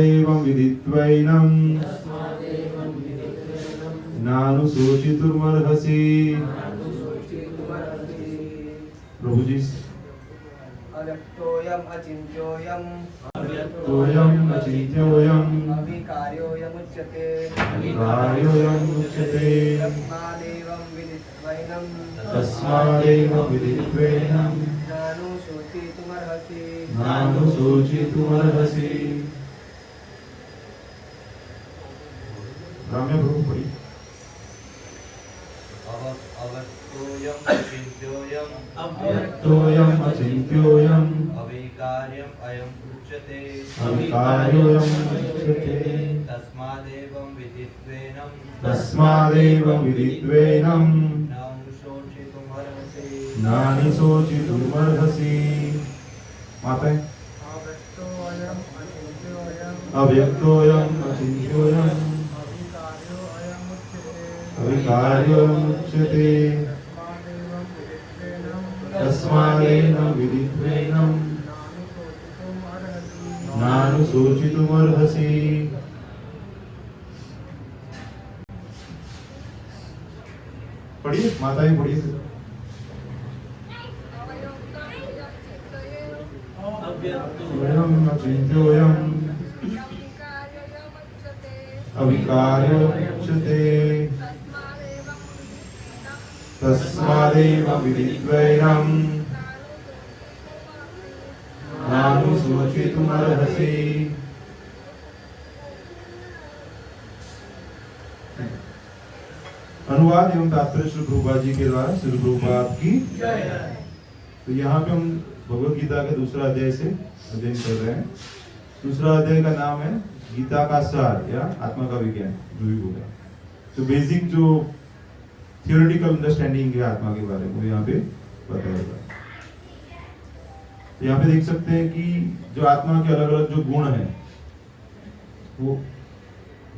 एवं विदित्वैनं नानुशोचितुमर्हसि। प्रभु जी। अव्यक्तोऽयम् अचिन्त्योऽयम् अव्यक्तोऽयम् अचिन्त्योऽयम् अविकार्योऽयमुच्यते अविकार्योऽयमुच्यते। तस्मादेवं विदित्वैनं तस्मादेवं विदित्वैनं नानुशोचितुमर्हसि। नानुशोचितुमर्हसि। राम्य प्रभु पढ़ी। अव्यक्तोऽयम् अचिन्त्योऽयम् अव्यक्तोऽयम् अचिन्त्योऽयम् अविकार्यम् अयम् उच्यते अविकार्योऽयमुच्यते। तस्मादेवं विदित्वैनं तस्मादेवं विदित्वैनं नानुशोचितुमर्हसि। नानुशोचितुमर्हसि। माता अव्यक्तोऽयम् अचिन्त्योऽयम् अव्यक्तोऽयम् अचिन्त्योऽयम् अविकार्योऽयमुच्यते। तस्मादेवं विदित्वैनं नानुशोचितुमर्हसि। पढ़िए माताएं पढ़िए। अचिन्त्योऽयम् अविकार्योऽयमुच्यते। तस्मादेवं विदित्वैनं नानुशोचितुमर्हसि। अनुवाद एवं तात्पर्य श्री प्रभुपाद जी के द्वारा। श्री प्रभुपाद की जय। तो यहाँ पे हम भगवद गीता के दूसरा अध्याय से अध्ययन कर रहे हैं। दूसरा अध्याय का नाम है गीता का सार या आत्मा का विज्ञान, जो भी होगा। तो बेसिक जो थियोरेटिकल अंडरस्टैंडिंग है आत्मा के बारे में यहाँ पे बताएगा। तो यहाँ पे देख सकते हैं कि जो आत्मा के अलग अलग जो गुण हैं वो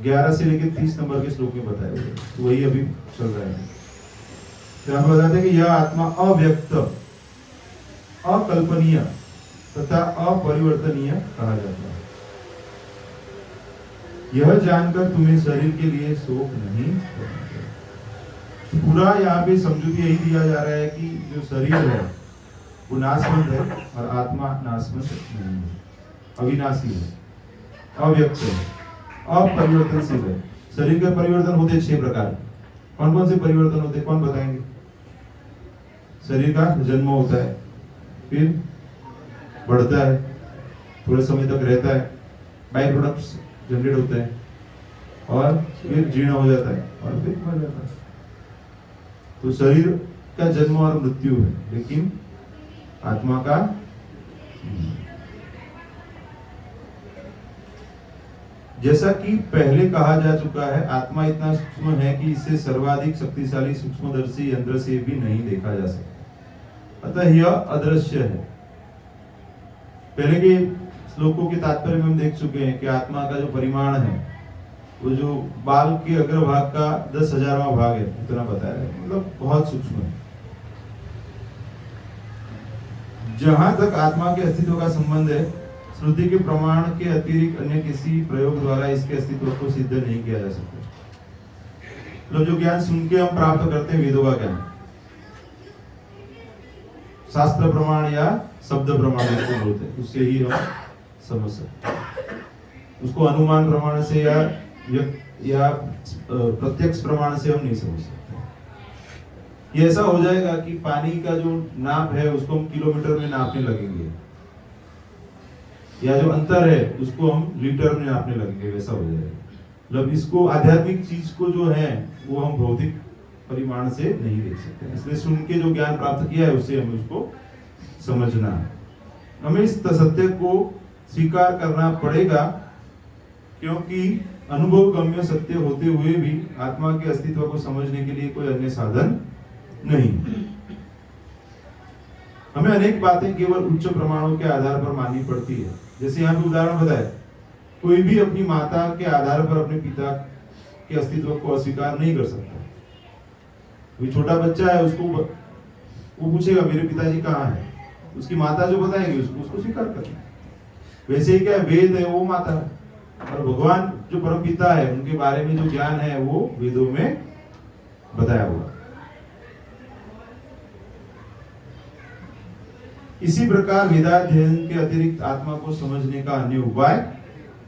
11 से लेकर 30 नंबर के श्लोक में बताए हुए, तो वही अभी चल रहा है। तो यहाँ पे बताते हैं कि यह आत्मा अव्यक्त, अकल्पनीय तथा अपरिवर्तनीय कहा जाता है। यह जानकर तुम्हें शरीर के लिए शोक नहीं करना चाहिए। पूरा यहाँ पे समझौती यही दिया जा रहा है कि जो शरीर है वो नाशवंत है और आत्मा नाशवंत नहीं है, अविनाशी है, अव्यक्त है, अपरिवर्तनशील है। शरीर के परिवर्तन होते 6 प्रकार। कौन कौन से परिवर्तन होते हैं, कौन बताएंगे? शरीर का जन्म होता है, फिर बढ़ता है, थोड़े समय तक रहता है, बाई प्रोडक्ट्स जनरेट होते हैं, और फिर जीर्ण हो जाता है और फिर मर जाता है। तो शरीर का जन्म और मृत्यु है, लेकिन आत्मा का जैसा कि पहले कहा जा चुका है, आत्मा इतना सूक्ष्म है कि इसे सर्वाधिक शक्तिशाली सूक्ष्मदर्शी यंत्र से भी नहीं देखा जा सकता, अतः यह अदृश्य है। पहले के श्लोकों के तात्पर्य में हम देख चुके हैं कि आत्मा का जो परिमाण है वो जो बाल के अग्रभाग का 10,000वां भाग है, इतना बताया है, मतलब बहुत सूक्ष्म है। जहां तक आत्मा के अस्तित्व का संबंध है, श्रुति के प्रमाण के अतिरिक्त अन्य किसी प्रयोग द्वारा इसके अस्तित्व को सिद्ध नहीं किया जा सकता। मतलब जो ज्ञान सुन के हम प्राप्त करते हैं, वेदों का ज्ञान, शास्त्र प्रमाण या शब्द प्रमाण जिसको बोलते हैं, उससे ही हम समझ सकते हैं। उसको अनुमान प्रमाण से या प्रत्यक्ष प्रमाण से हम नहीं समझ सकते। ये ऐसा हो जाएगा कि पानी का जो नाप है उसको हम किलोमीटर में नापने लगेंगे, या जो अंतर है उसको हम लीटर में नापने लगेंगे, वैसा हो जाएगा। मतलब इसको आध्यात्मिक चीज को जो है वो हम भौतिक परिमाण से नहीं देख सकते। इसलिए सुन के जो ज्ञान प्राप्त किया है उससे हमें उसको समझना है। हमें इस सत्य को स्वीकार करना पड़ेगा, क्योंकि अनुभव गम्य सत्य होते हुए भी आत्मा के अस्तित्व को समझने के लिए कोई अन्य साधन नहीं। हमें अनेक बातें केवल उच्च प्रमाणों के आधार पर माननी पड़ती है। जैसे यहाँ पे उदाहरण बताया, कोई भी अपनी माता के आधार पर अपने पिता के अस्तित्व को अस्वीकार नहीं कर सकता। कोई छोटा बच्चा है, उसको वो पूछेगा मेरे पिताजी कहाँ है, उसकी माता जो बताएगी उसको स्वीकार करना। वैसे ही क्या वेद है वो माता है, और भगवान जो परमपिता है उनके बारे में जो ज्ञान है वो वेदों में बताया हुआ। इसी प्रकार वेदाध्ययन के अतिरिक्त आत्मा को समझने का अन्य उपाय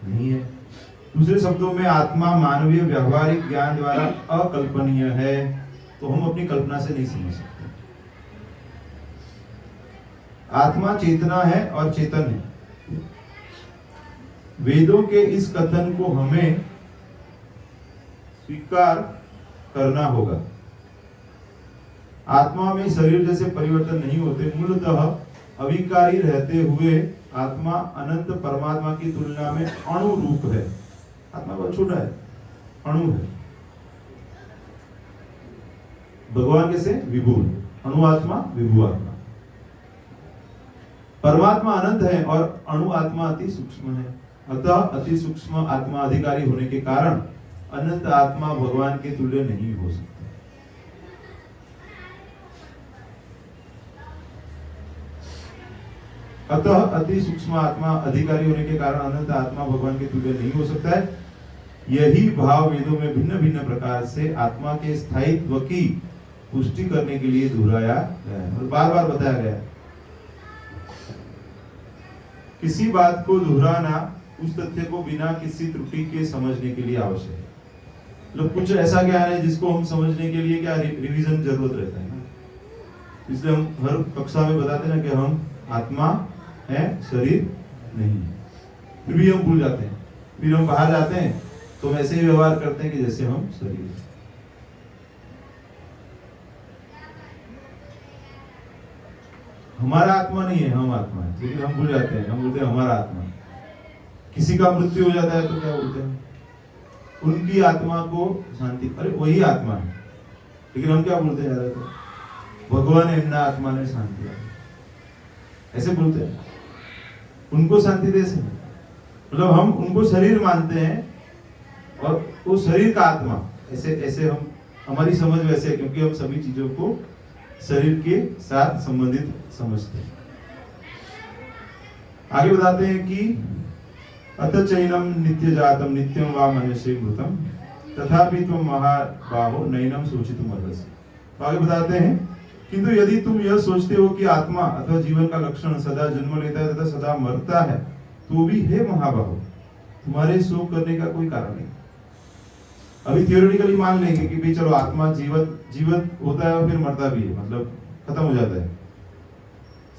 नहीं है। दूसरे शब्दों में आत्मा मानवीय व्यवहारिक ज्ञान द्वारा अकल्पनीय है, तो हम अपनी कल्पना से नहीं समझ सकते। आत्मा चेतना है और चेतन है। वेदों के इस कथन को हमें स्वीकार करना होगा। आत्मा में शरीर जैसे परिवर्तन नहीं होते। मूलतः अविकारी रहते हुए आत्मा अनंत परमात्मा की तुलना में अणु रूप है। आत्मा बहुत छोटा है, अणु है। भगवान कैसे विभु है, अणु आत्मा विभु आत्मा। परमात्मा अनंत है और अणु आत्मा अति सूक्ष्म है। अतः अति सूक्ष्म आत्मा अधिकारी होने के कारण अनंत आत्मा भगवान के तुल्य नहीं हो सकती। अतः अति सूक्ष्म आत्मा अधिकारी होने के कारण अनंत आत्मा भगवान के तुल्य नहीं हो सकता है। यही भाव वेदों में भिन्न भिन्न प्रकार से आत्मा के स्थायित्व की पुष्टि करने के लिए दोहराया गया है और बार बार बताया गया है। किसी बात को दोहराना उस तथ्य को बिना किसी त्रुटि के समझने के लिए आवश्यक है। मतलब कुछ ऐसा ज्ञान है जिसको हम समझने के लिए क्या रिवीजन जरूरत रहता है ना। इसलिए हम हर कक्षा में बताते हैं ना कि हम आत्मा है, शरीर नहीं। फिर भी हम भूल जाते हैं। फिर हम बाहर जाते हैं तो हम ऐसे ही व्यवहार करते हैं कि जैसे हम शरीर हैं। हमारा आत्मा नहीं है, हम आत्मा है। लेकिन हम भूल जाते हैं, हम बोलते हैं हमारा आत्मा। किसी का मृत्यु हो जाता है तो क्या बोलते हैं? उनकी आत्मा को शांति। अरे वही आत्मा है, लेकिन हम क्या बोलते हैं ज्यादातर? भगवान एमना आत्मा ने शांति दी, ऐसे बोलते हैं। उनको शांति दे से मतलब हम उनको शरीर मानते हैं और वो शरीर का आत्मा। ऐसे ऐसे हम, हमारी समझ वैसे है क्योंकि हम सभी चीजों को शरीर के साथ संबंधित समझते हैं। आगे बताते हैं कि अत चैनम नित्य जातम नित्यम वा मनुष्य मृतम तथापि तुम महाबाहो नैनम सोचितुम अर्हसि। तो आगे बताते हैं किंतु यदि तुम यह सोचते हो कि आत्मा अथवा जीवन का लक्षण सदा जन्म लेता है तथा सदा मरता है, तो भी हे महाबाहो तुम्हारे शोक करने का कोई कारण नहीं। अभी थियोरेटिकली मान लेंगे कि भाई चलो आत्मा जीवन होता है और फिर मरता भी है, मतलब खत्म हो जाता है,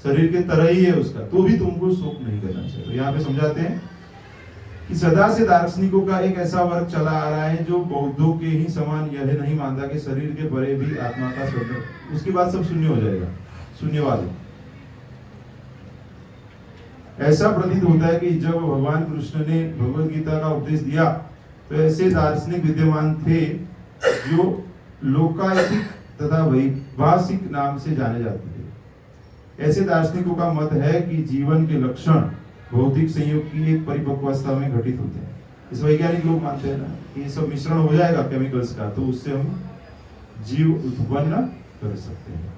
शरीर के तरह ही है उसका, तो भी तुमको शोक नहीं करना चाहिए। तो यहाँ पे समझाते हैं कि सदा से दार्शनिकों का एक ऐसा वर्ग चला आ रहा है जो बौद्धों के ही समान यह नहीं मानता कि शरीर के परे भी आत्मा का स्वतंत्र, उसके बाद सब शून्य हो जाएगा, शून्यवादी। ऐसा प्रतीत होता है कि जब भगवान कृष्ण ने भगवद गीता का उपदेश दिया तो ऐसे दार्शनिक विद्यमान थे जो लोकायतिक तथा वैभाषिक नाम से जाने जाते थे। ऐसे दार्शनिकों का मत है कि जीवन के लक्षण भौतिक संयोग की एक परिपक्वावस्था में घटित होते हैं। इस वैज्ञानिक लोग मानते हैं ना कि ये सब मिश्रण हो जाएगा केमिकल्स का, तो उससे हम जीव उत्पन्न कर सकते हैं।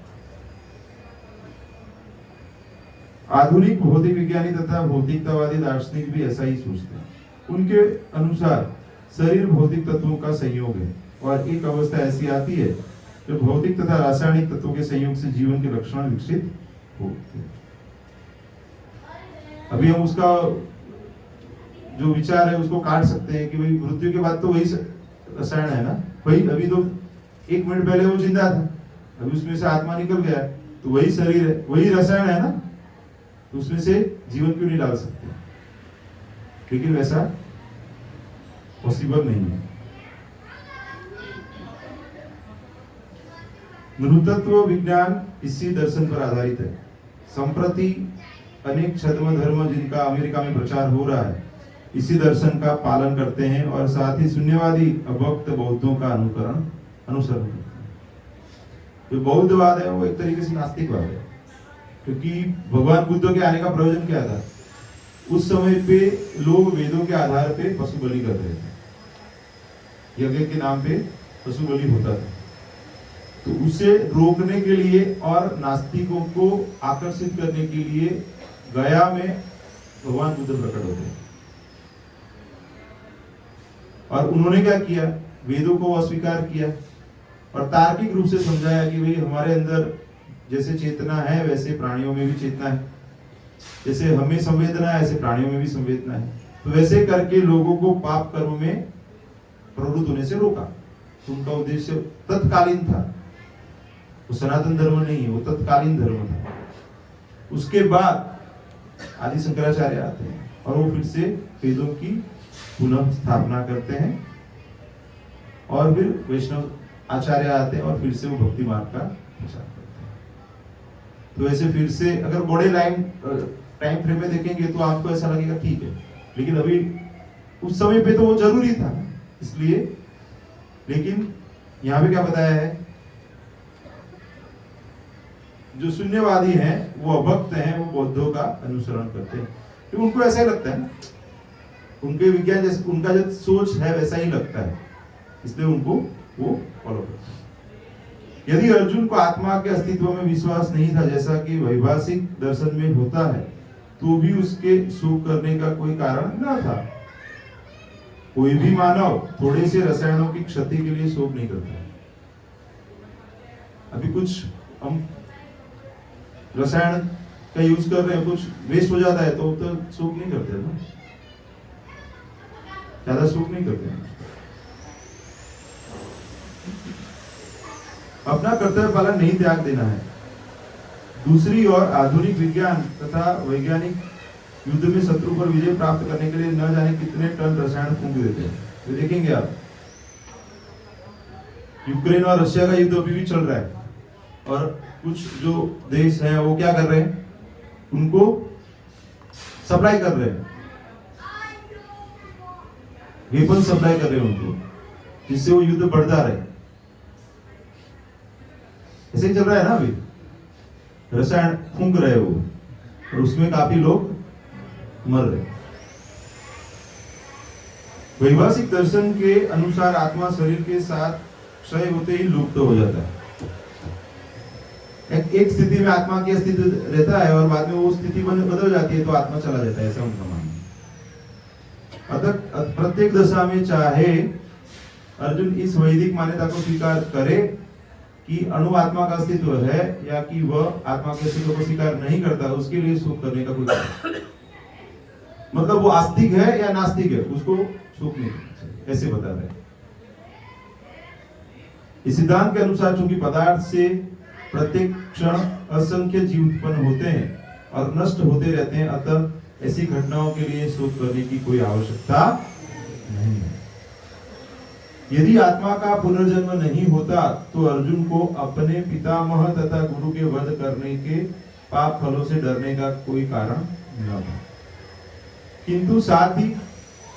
आधुनिक भौतिक विज्ञानी तथा भौतिकतावादी दार्शनिक भी ऐसा ही सोचते हैं। उनके अनुसार शरीर भौतिक तत्वों का संयोग है और एक अवस्था ऐसी आती है जो भौतिक तथा रासायनिक तत्वों के संयोग से जीवन के लक्षण विकसित होते हैं। अभी हम उसका जो विचार है उसको काट सकते हैं कि भाई मृत्यु के बाद तो वही रसायन है ना, वही अभी तो 1 मिनट पहले वो जिंदा था, अभी उसमें से आत्मा निकल गया तो वही शरीर है, वही रसायन है ना, तो उसमें से जीवन क्यों नहीं डाल सकते? लेकिन वैसा पॉसिबल नहीं है। नृतत्व विज्ञान इसी दर्शन पर आधारित है। संप्रति अनेक छद्म धर्म जिनका अमेरिका में प्रचार हो रहा है इसी दर्शन का पालन करते हैं और साथ ही शून्यवादी अभक्त बौद्धों का अनुसरण करते हैं। जो बौद्धवाद है वो एक तरीके से नास्तिकवाद है, क्योंकि भगवान बुद्ध के आने का प्रयोजन क्या था? उस समय पे लोग वेदों के आधार पे पशु बलि कर रहे थे, यज्ञ के नाम पे पशु बलि होता था। तो उसे रोकने के लिए और नास्तिकों को आकर्षित करने के लिए गया में भगवान बुद्ध प्रकट होते हैं। और उन्होंने क्या किया, वेदों को अस्वीकार किया और तार्किक रूप से समझाया कि भाई हमारे अंदर जैसे चेतना है वैसे प्राणियों में भी चेतना है, जैसे हमें संवेदना है ऐसे प्राणियों में भी संवेदना है। तो वैसे करके लोगों को पाप कर्म में प्रवृत्त होने से रोका। तो उनका उद्देश्य तत्कालीन था, वो सनातन धर्म नहीं है, वो तत्कालीन धर्म था। उसके बाद आदि शंकराचार्य आते हैं और वो फिर से वेदों की पुनः स्थापना करते हैं और फिर वैष्णव आचार्य आते हैं और फिर से वो भक्ति मार्ग का प्रचार करते हैं। तो ऐसे फिर से अगर बड़े टाइम फ्रेम में देखेंगे तो आपको ऐसा लगेगा ठीक है, लेकिन अभी उस समय पे तो वो जरूरी था इसलिए। लेकिन यहाँ पे क्या बताया है, जो शून्यवादी हैं वो अभक्त हैं, वो बौद्धों का अनुसरण करते हैं क्योंकि उनको ऐसा ही लगता है ना, उनके विज्ञान जैसे उनका जो सोच है वैसा ही लगता है, इसलिए उनको वो फॉलो करते हैं। यदि अर्जुन को आत्मा के अस्तित्व में विश्वास नहीं था जैसा कि वैभाषिक दर्शन में होता है, तो भी उसके शोक करने का कोई कारण न था। कोई भी मानव थोड़े से रसायनों की क्षति के लिए शोक नहीं करता है। अभी कुछ हम रसायन का यूज कर रहे हैं, कुछ वेस्ट हो जाता है तो शोक नहीं करते ना, ज्यादा शोक नहीं करते हैं। अपना कर्तव्य पालन नहीं त्याग देना है। दूसरी ओर आधुनिक विज्ञान तथा वैज्ञानिक युद्ध में शत्रु पर विजय प्राप्त करने के लिए न जाने कितने टन रसायन फूंक देते हैं। तो देखेंगे आप, यूक्रेन और रशिया का युद्ध अभी भी चल रहा है और कुछ जो देश हैं वो क्या कर रहे हैं, उनको सप्लाई कर रहे हैं, वेपन सप्लाई कर रहे हैं उनको, जिससे वो युद्ध बढ़ता रहे। ऐसे ही चल रहा है ना, अभी रसायन फूंक रहे हो और उसमें काफी लोग मर रहे। वैभाषिक दर्शन के अनुसार आत्मा शरीर के साथ क्षय होते ही लुप्त हो जाता है। एक स्थिति में आत्मा की अस्तित्व रहता है और बाद में वो स्थिति बदल जाती है तो आत्मा चला जाता है, ऐसा उनका मानना है। अतः प्रत्येक दशा में चाहे अर्जुन इस वैदिक मान्यता को स्वीकार करे कि अणु आत्मा का अस्तित्व है या कि वह आत्मा के अस्तित्व को स्वीकार नहीं करता, उसके लिए शोक करने का कोई कारण नहीं। मतलब वो आस्तिक है या नास्तिक है, उसको शोक नहीं करना चाहिए, ऐसे बता रहे हैं। इस सिद्धांत के अनुसार चूंकि पदार्थ से प्रत्येक क्षण असंख्य जीव उत्पन्न होते हैं और नष्ट होते रहते हैं, अतः ऐसी घटनाओं के लिए शोक करने की कोई आवश्यकता नहीं है। यदि आत्मा का पुनर्जन्म नहीं होता तो अर्जुन को अपने पितामह तथा गुरु के वध करने के पाप फलों से डरने का कोई कारण न था। किंतु साथ ही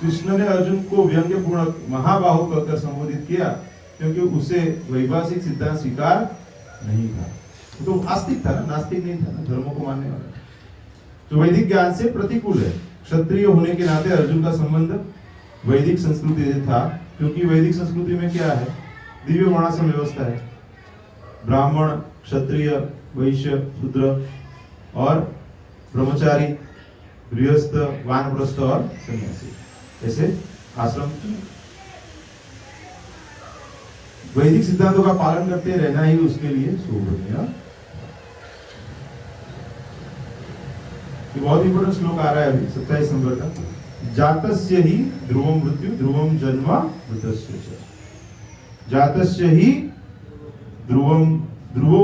कृष्ण ने अर्जुन को व्यंग्यपूर्ण महाबाहु कहकर संबोधित किया क्योंकि उसे वैभाषिक सिद्धांत स्वीकार नहीं था। तो आस्तिक था ना, नास्तिक नहीं था ना, धर्मों को मानने वाला। तो वैदिक ज्ञान से प्रतिकूल है। क्षत्रिय होने के नाते अर्जुन का संबंध वैदिक संस्कृति से था, क्योंकि वैदिक संस्कृति में क्या है, दिव्य वर्णाश्रम व्यवस्था है। ब्राह्मण, क्षत्रिय, वैश्य, शूद्र और ब्रह्मचारी, गृहस्थ, वानप्रस्थ और सन्यासी, ऐसे आश्रम वैदिक सिद्धांतों का पालन करते रहना ही उसके लिए शोभनीय। बहुत इंपोर्टेंट श्लोक आ रहा है अभी 27 नंबर का। जातस्य ही ध्रुवम मृत्यु ध्रुवम जन्म मृतस्य च। जातस्य ही ध्रुवम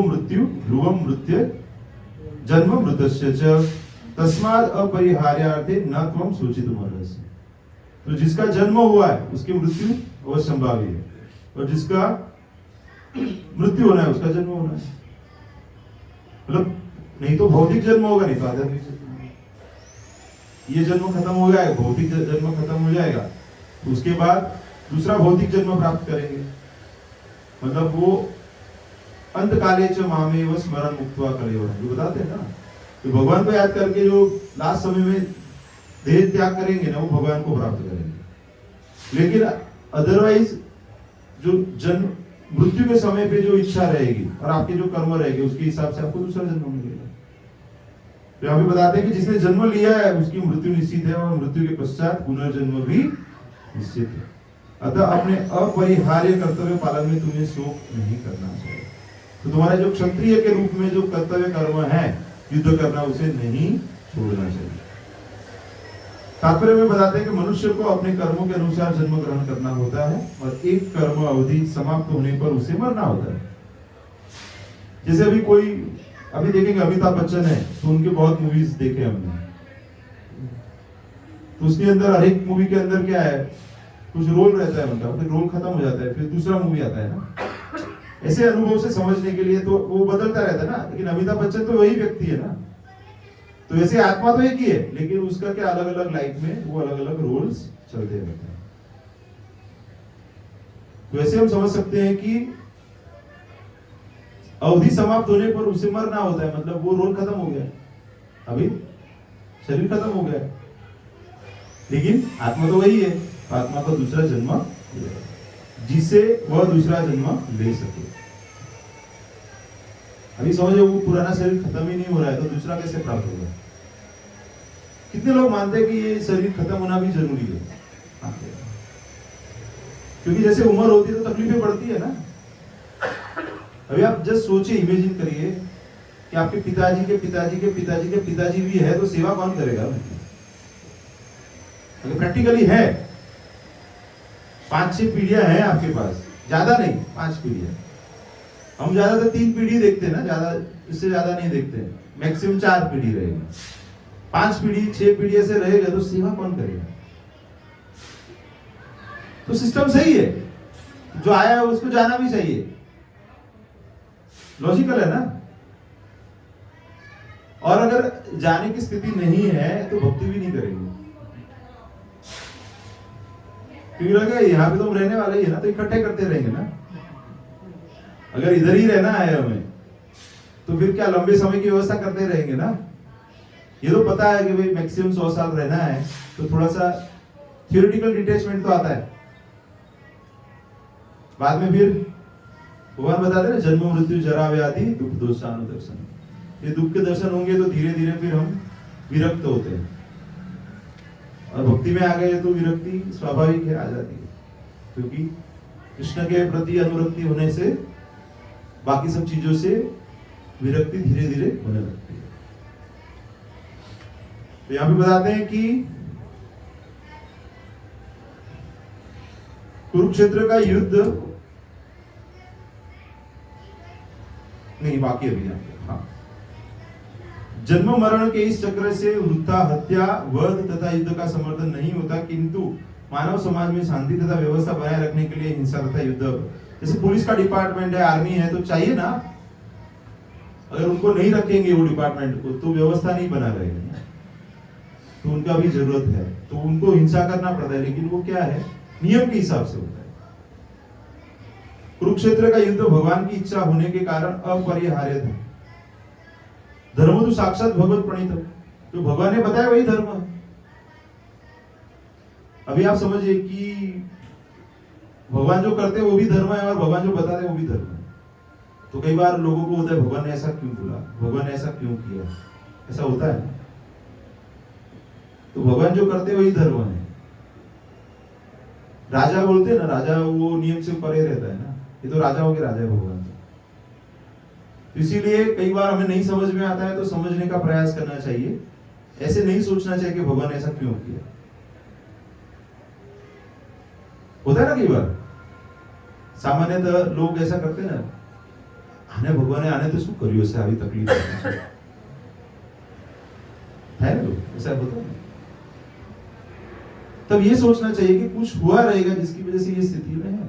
मृत्यु ध्रुवम मृत्यु जन्म मृतस्य च तस्माद् अपरिहार्यार्थे न त्वं शोचितुमर्हसि। तो जिसका जन्म हुआ है उसकी मृत्यु अवश्य संभावी है, और जिसका मृत्यु होना है उसका जन्म होना है। मतलब नहीं तो भौतिक जन्म होगा, नहीं तो आध्यात्मिक जन्म। ये जन्म खत्म हो गया है, भौतिक जन्म खत्म हो जाएगा, तो उसके बाद दूसरा भौतिक जन्म प्राप्त करेंगे। मतलब वो अंतकाले च मामेव स्मरण मुक्त्वा कलेवरम, जो बताते हैं ना, तो भगवान को याद करके जो लास्ट समय में देह त्याग करेंगे ना, वो भगवान को प्राप्त करेंगे। लेकिन अदरवाइज जो जन्म मृत्यु के समय पे जो इच्छा रहेगी और आपके जो कर्म रहेंगे उसके हिसाब से आपको दूसरा जन्म मिलेगा। तो यहाँ पे बताते हैं कि जिसने जन्म लिया है उसकी मृत्यु निश्चित है और मृत्यु के पश्चात पुनर्जन्म भी निश्चित है। अतः अपने अपरिहार्य कर्तव्य पालन में तुम्हें शोक नहीं करना चाहिए। तो तुम्हारा जो क्षत्रिय के रूप में जो कर्तव्य कर्म है युद्ध करना, उसे नहीं छोड़ना चाहिए। तात्पर्य में बताते हैं कि मनुष्य को अपने कर्मों के अनुसार जन्म ग्रहण करना होता है और एक कर्म अवधि समाप्त होने पर उसे मरना होता है। जैसे अभी देखेंगे अमिताभ बच्चन है, तो उनके बहुत मूवीज देखे हमने, तो उसके अंदर हर एक मूवी के अंदर क्या है, कुछ रोल रहता है उनका, फिर रोल खत्म हो जाता है, फिर दूसरा मूवी आता है ना। ऐसे अनुभव से समझने के लिए तो वो बदलता रहता है ना, लेकिन अमिताभ बच्चन तो वही व्यक्ति है ना। तो ऐसे आत्मा तो एक ही है, लेकिन उसका क्या अलग अलग लाइफ में वो अलग अलग रोल्स चलते रहते हैं। तो ऐसे हम समझ सकते हैं कि अवधि समाप्त होने पर उसे मरना होता है, मतलब वो रोल खत्म हो गया, अभी शरीर खत्म हो गया, लेकिन आत्मा तो वही है। आत्मा का दूसरा जन्म जिससे वह दूसरा जन्म ले सके। अभी समझो वो पुराना शरीर खत्म ही नहीं हो रहा है, तो दूसरा कैसे प्राप्त होगा? कितने लोग मानते हैं कि ये शरीर खत्म होना भी जरूरी है, क्योंकि जैसे उम्र होती है तो तकलीफें बढ़ती है ना। अभी आप जस्ट सोचिए, इमेजिन करिए कि आपके पिताजी के पिताजी के पिताजी के पिताजी भी है, तो सेवा कौन करेगा? अगर प्रैक्टिकली है, 5-6 पीढ़ियां हैं आपके पास, ज्यादा नहीं, 5 पीढ़ियां। हम ज्यादातर 3 पीढ़ी देखते हैं ना, ज्यादा इससे ज्यादा नहीं देखते, मैक्सिमम 4 पीढ़ी रहेगी। 5 पीढ़ी 6 पीढ़ी से रहेगा तो सेवा कौन करेगा? तो सिस्टम सही है, जो आया है उसको जाना भी चाहिए, लॉजिकल है ना। और अगर जाने की स्थिति नहीं है तो भक्ति भी नहीं करेंगे, क्योंकि लगे यहाँ पे तो हम रहने वाले ही है ना, तो इकट्ठे करते रहेंगे ना। अगर इधर ही रहना है हमें, तो फिर क्या लंबे समय की व्यवस्था करते रहेंगे ना। ये तो पता है कि भाई मैक्सिमम 100 साल रहना है, तो थोड़ा सा थियोरेटिकल डिटैचमेंट तो आता है। बाद में फिर भगवान बताते हैं जन्म मृत्यु जरा व्याधि दुख दोषानुदर्शन, ये दुख के दर्शन होंगे तो धीरे धीरे फिर हम विरक्त होते हैं, और भक्ति में आ गए तो विरक्ति स्वाभाविक है, आ जाती है, क्योंकि कृष्ण के प्रति अनुरक्ति होने से बाकी सब चीजों से विरक्ति धीरे धीरे होने लगती है। तो यहां भी बताते हैं कि कुरुक्षेत्र का युद्ध नहीं, बाकी अभी यहाँ पे, हाँ, जन्म मरण के इस चक्र से वृथा हत्या वध तथा युद्ध का समर्थन नहीं होता, किंतु मानव समाज में शांति तथा व्यवस्था बनाए रखने के लिए हिंसा तथा युद्ध, जैसे पुलिस का डिपार्टमेंट है, आर्मी है, तो चाहिए ना। अगर उनको नहीं रखेंगे वो डिपार्टमेंट को, तो व्यवस्था नहीं बना रहेगी, तो उनका भी जरूरत है, तो उनको हिंसा करना पड़ता है, लेकिन वो क्या है, नियम के हिसाब से होता है। कुरुक्षेत्र का युद्ध भगवान की इच्छा होने के कारण अपरिहार्य था। धर्म तो साक्षात भगवत प्रणीत, जो भगवान ने बताया वही धर्म है। अभी आप समझिए कि भगवान जो करते हैं वो भी धर्म है, और भगवान जो बताते हैं वो भी धर्म है। तो कई बार लोगों को होता है भगवान ने ऐसा क्यों बोला, भगवान ने ऐसा क्यों किया, ऐसा होता है। तो भगवान जो करते हैं वही धर्म है। राजा बोलते हैं ना, राजा वो नियम से परे रहता है ना, ये तो राजाओं के राजा है भगवान। इसीलिए कई बार हमें नहीं समझ में आता है तो समझने का प्रयास करना चाहिए, ऐसे नहीं सोचना चाहिए कि भगवान ऐसा क्यों किया। होता है ना कई बार, सामान्यतः लोग ऐसा करते हैं ना, आने भगवान ने आने तो शू કર્યું હશે, આવી तकलीफ है ना, लोग ऐसा होता है। तब ये सोचना चाहिए कि कुछ हुआ रहेगा जिसकी वजह से ये स्थिति में है।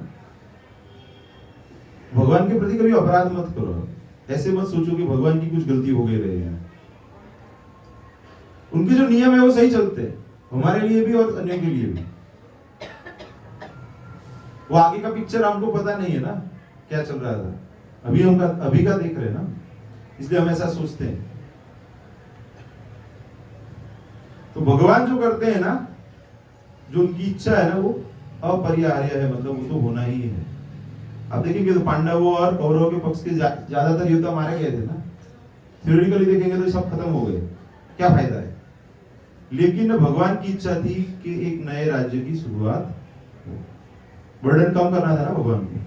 भगवान के प्रति कभी अपराध मत करो, ऐसे मत सोचो कि भगवान की कुछ गलती हो गई रही है। उनके जो नियम है वो सही चलते हैं, हमारे लिए भी और अन्य के लिए भी। वो आगे का पिक्चर हमको पता नहीं है ना क्या चल रहा था, अभी का देख रहे हैं ना, इसलिए हम ऐसा सोचते हैं। तो भगवान जो करते हैं ना, जो उनकी इच्छा है ना, वो अपरिहार्य है, मतलब वो तो होना ही है। आप देखेंगे तो पांडवों और कौरवों के पक्ष के ज्यादातर योद्धा मारे गए थे ना, थ्योरेटिकली देखेंगे तो सब खत्म हो गए, क्या फायदा है। लेकिन भगवान की इच्छा थी कि एक नए राज्य की शुरुआत हो। बर्डन कम करना था ना भगवान को।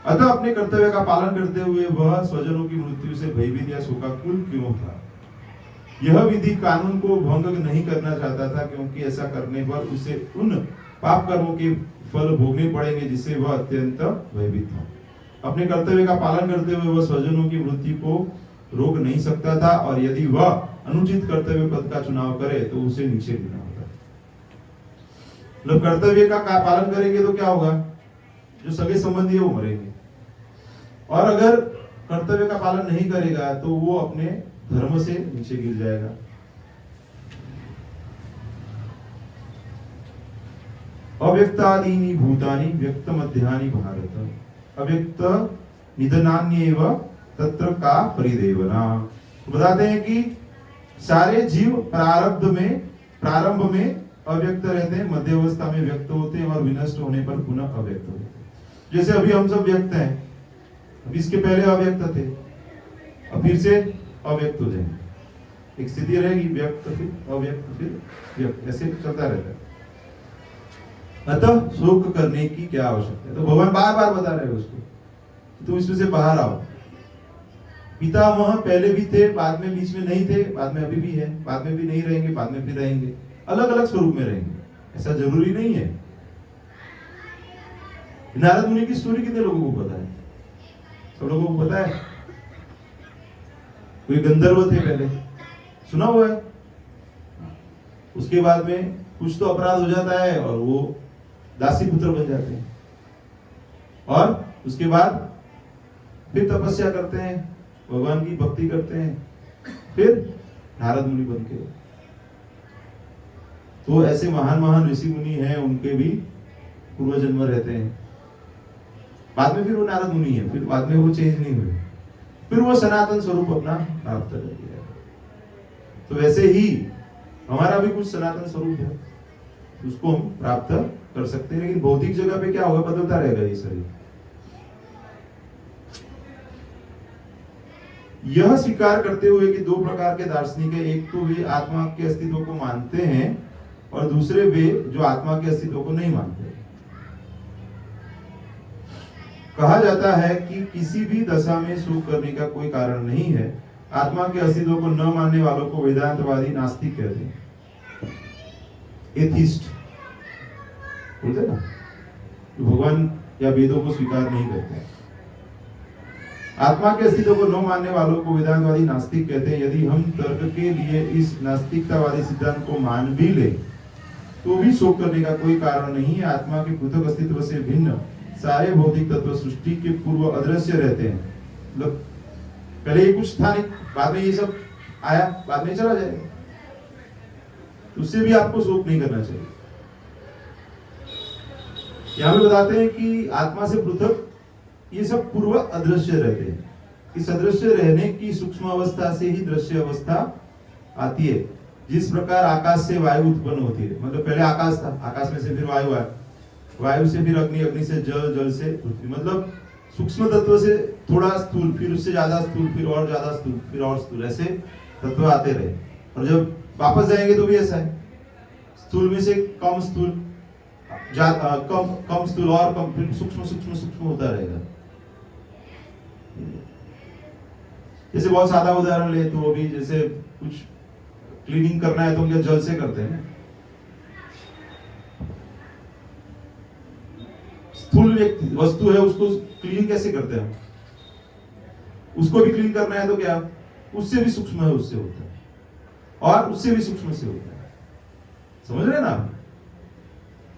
अतः अपने कर्तव्य का पालन करते हुए वह स्वजनों की मृत्यु से भयभीत या शोकाकुल क्यों था? यह विधि कानून को भंग नहीं करना चाहता था, क्योंकि ऐसा करने पर उसे उन पाप कर्मों के फल भोगने पड़ेंगे जिससे वह अत्यंत भयभीत था। अपने कर्तव्य का पालन करते हुए वह स्वजनों की मृत्यु को रोक नहीं सकता था, और यदि वह अनुचित कर्तव्य पद का चुनाव करे तो उसे नीचे गिरना होगा। मतलब कर्तव्य का पालन करेंगे तो क्या होगा? जो सगे संबंधी है वो मरेंगे, और अगर कर्तव्य का पालन नहीं करेगा तो वो अपने धर्म से नीचे गिर जाएगा। अव्यक्तादीनि भूतानि व्यक्त मध्यानि भारत अव्यक्त निधनान्येव तत्र का परिदेवना। बताते हैं कि सारे जीव प्रारंभ में अव्यक्त रहते हैं, मध्यावस्था में व्यक्त होते हैं और विनष्ट होने पर पुनः अव्यक्त होते हैं। जैसे अभी हम सब व्यक्त हैं, अभी इसके पहले अव्यक्त थे, अब फिर से अव्यक्त हो जाएंगे। एक स्थिति रहेगी, व्यक्त फिर अव्यक्त फिर व्यक्त, ऐसे चलता रहता है। अतः शोक करने की क्या आवश्यकता है? तो भगवान बार बार बता रहे हैं उसको, तुम इसमें से बाहर आओ। पितामह पहले भी थे, बाद में बीच में नहीं थे, बाद में अभी भी है, बाद में भी नहीं रहेंगे, बाद में फिर रहेंगे, अलग अलग स्वरूप में रहेंगे, ऐसा जरूरी नहीं है। नारद मुनि की स्टोरी कितने लोगों को पता है? सब लोगों को पता है। कोई गंधर्व थे पहले, सुना हुआ है। उसके बाद में कुछ तो अपराध हो जाता है और वो दासी पुत्र बन जाते हैं, और उसके बाद फिर तपस्या करते हैं, भगवान की भक्ति करते हैं, फिर नारद मुनि बन के। तो ऐसे महान महान ऋषि मुनि हैं, उनके भी पूर्व जन्म रहते हैं। बाद में फिर वो नारद मुनि है, फिर बाद में वो चेंज नहीं हुए, फिर वो सनातन स्वरूप अपना प्राप्त कर लिया। तो वैसे ही हमारा भी कुछ सनातन स्वरूप है, उसको हम प्राप्त कर सकते हैं। लेकिन भौतिक जगह पे क्या होगा? बदलता रहेगा ये शरीर। यह स्वीकार करते हुए कि दो प्रकार के दार्शनिक है, एक तो वे आत्मा के अस्तित्व को मानते हैं और दूसरे वे जो आत्मा के अस्तित्व को नहीं मानते। कहा जाता है कि किसी भी दशा में शोक करने का कोई कारण नहीं है। आत्मा के अस्तित्व को न मानने वालों को वेदांतवादी नास्तिक कहते हैं, एथिस्ट बोलते ना, तो भगवान या वेदों को स्वीकार नहीं करते। आत्मा के अस्तित्व को न मानने वालों को वेदांतवादी नास्तिक कहते हैं। यदि हम तर्क के लिए इस नास्तिकतावादी सिद्धांत को मान भी ले तो भी शोक करने का कोई कारण नहीं है। आत्मा के पृथक अस्तित्व से भिन्न सारे भौतिक तत्व सृष्टि के पूर्व अदृश्य रहते हैं। मतलब पहले ये कुछ था नहीं, बाद में ये सब आया, बाद में चला जाएगा, उससे भी आपको शोक नहीं करना चाहिए। यहां पे बताते हैं कि आत्मा से पृथक ये सब पूर्व अदृश्य रहते हैं। इस अदृश्य रहने की सूक्ष्म अवस्था से ही दृश्य अवस्था आती है। जिस प्रकार आकाश से वायु उत्पन्न होती है, मतलब पहले आकाश था, आकाश में से फिर वायु आया, वायु से फिर अग्नि, अग्नि से जल, जल से पृथ्वी, मतलब सूक्ष्म तत्व से थोड़ा स्थूल, फिर उससे ज्यादा स्थूल, फिर और ज्यादा स्थूल, फिर और स्थूल, ऐसे तत्व आते रहे। और जब वापस जाएंगे तो भी ऐसा है, स्थूल में से कम स्थूल, कम स्थूल और कम, फिर सूक्ष्म सूक्ष्म सूक्ष्म होता रहेगा। जैसे बहुत सादा उदाहरण ले तो अभी जैसे कुछ क्लीनिंग करना है तो उनके जल से करते हैं। स्थूल वस्तु है, उसको क्लीन कैसे करते हैं? उसको भी क्लीन करना है तो क्या, उससे भी सूक्ष्म है, उससे होता है, और उससे भी सूक्ष्म से होता है। समझ रहे ना?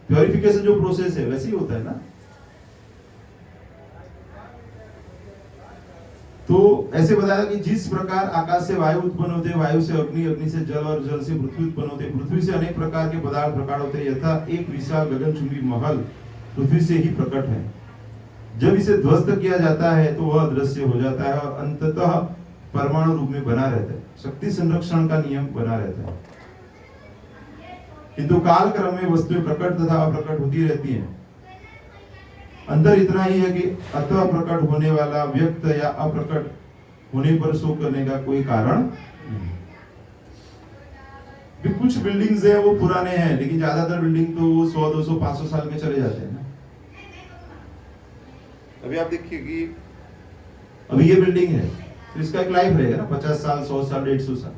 प्योरिफिकेशन जो प्रोसेस है वैसे ही होता है ना। तो ऐसे बताया कि जिस प्रकार आकाश से वायु उत्पन्न होते हैं, वायु से अग्नि, अग्नि से जल और जल से पृथ्वी उत्पन्न होते हैं, पृथ्वी से अनेक प्रकार के पदार्थ प्रकट होते हैं, यथा एक विशाल गगनचुंबी महल पृथ्वी से ही प्रकट है। जब इसे ध्वस्त किया जाता है तो वह अदृश्य हो जाता है और अंततः परमाणु रूप में बना रहता है। शक्ति संरक्षण का नियम बना रहता है, किंतु काल क्रम में वस्तुएं प्रकट तथा अप्रकट होती रहती हैं। अंतर इतना ही है कि अतः प्रकट होने वाला व्यक्त या अप्रकट होने पर शोक करने का कोई कारण नहीं। भी कुछ बिल्डिंग्स है वो पुराने हैं, लेकिन ज्यादातर बिल्डिंग तो वो 100, 200, 500 साल में चले जाते हैं ना। अभी आप देखिए कि अभी ये बिल्डिंग है तो इसका एक लाइफ रहेगा ना, 50 साल, 100 साल, 150 साल,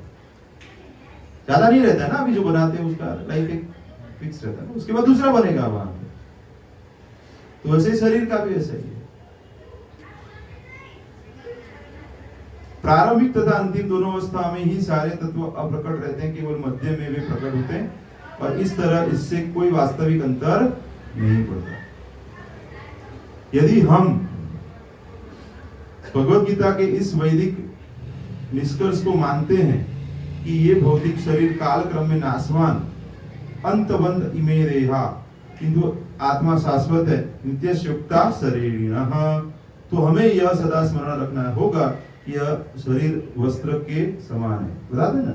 ज्यादा नहीं रहता है ना। अभी जो बनाते हैं उसका लाइफ एक फिक्स रहता है ना, उसके बाद दूसरा बनेगा वहां पे। तो वैसे ही शरीर का भी ऐसा ही है। प्रारंभिक तथा अंतिम दोनों अवस्था में ही सारे तत्व अप्रकट रहते हैं, केवल मध्य में वे प्रकट होते हैं और इस तरह इससे कोई वास्तविक अंतर नहीं पड़ता। यदि हम भगवत गीता के इस वैदिक निष्कर्ष को मानते हैं कि ये भौतिक शरीर काल क्रम में नाशवान अंतबंध इमे रेहा किंतु आत्मा शाश्वत है, नित्ययुक्ता शरीरिणः, तो हमें यह सदा स्मरण रखना होगा कि यह शरीर वस्त्र के समान है। बता देना,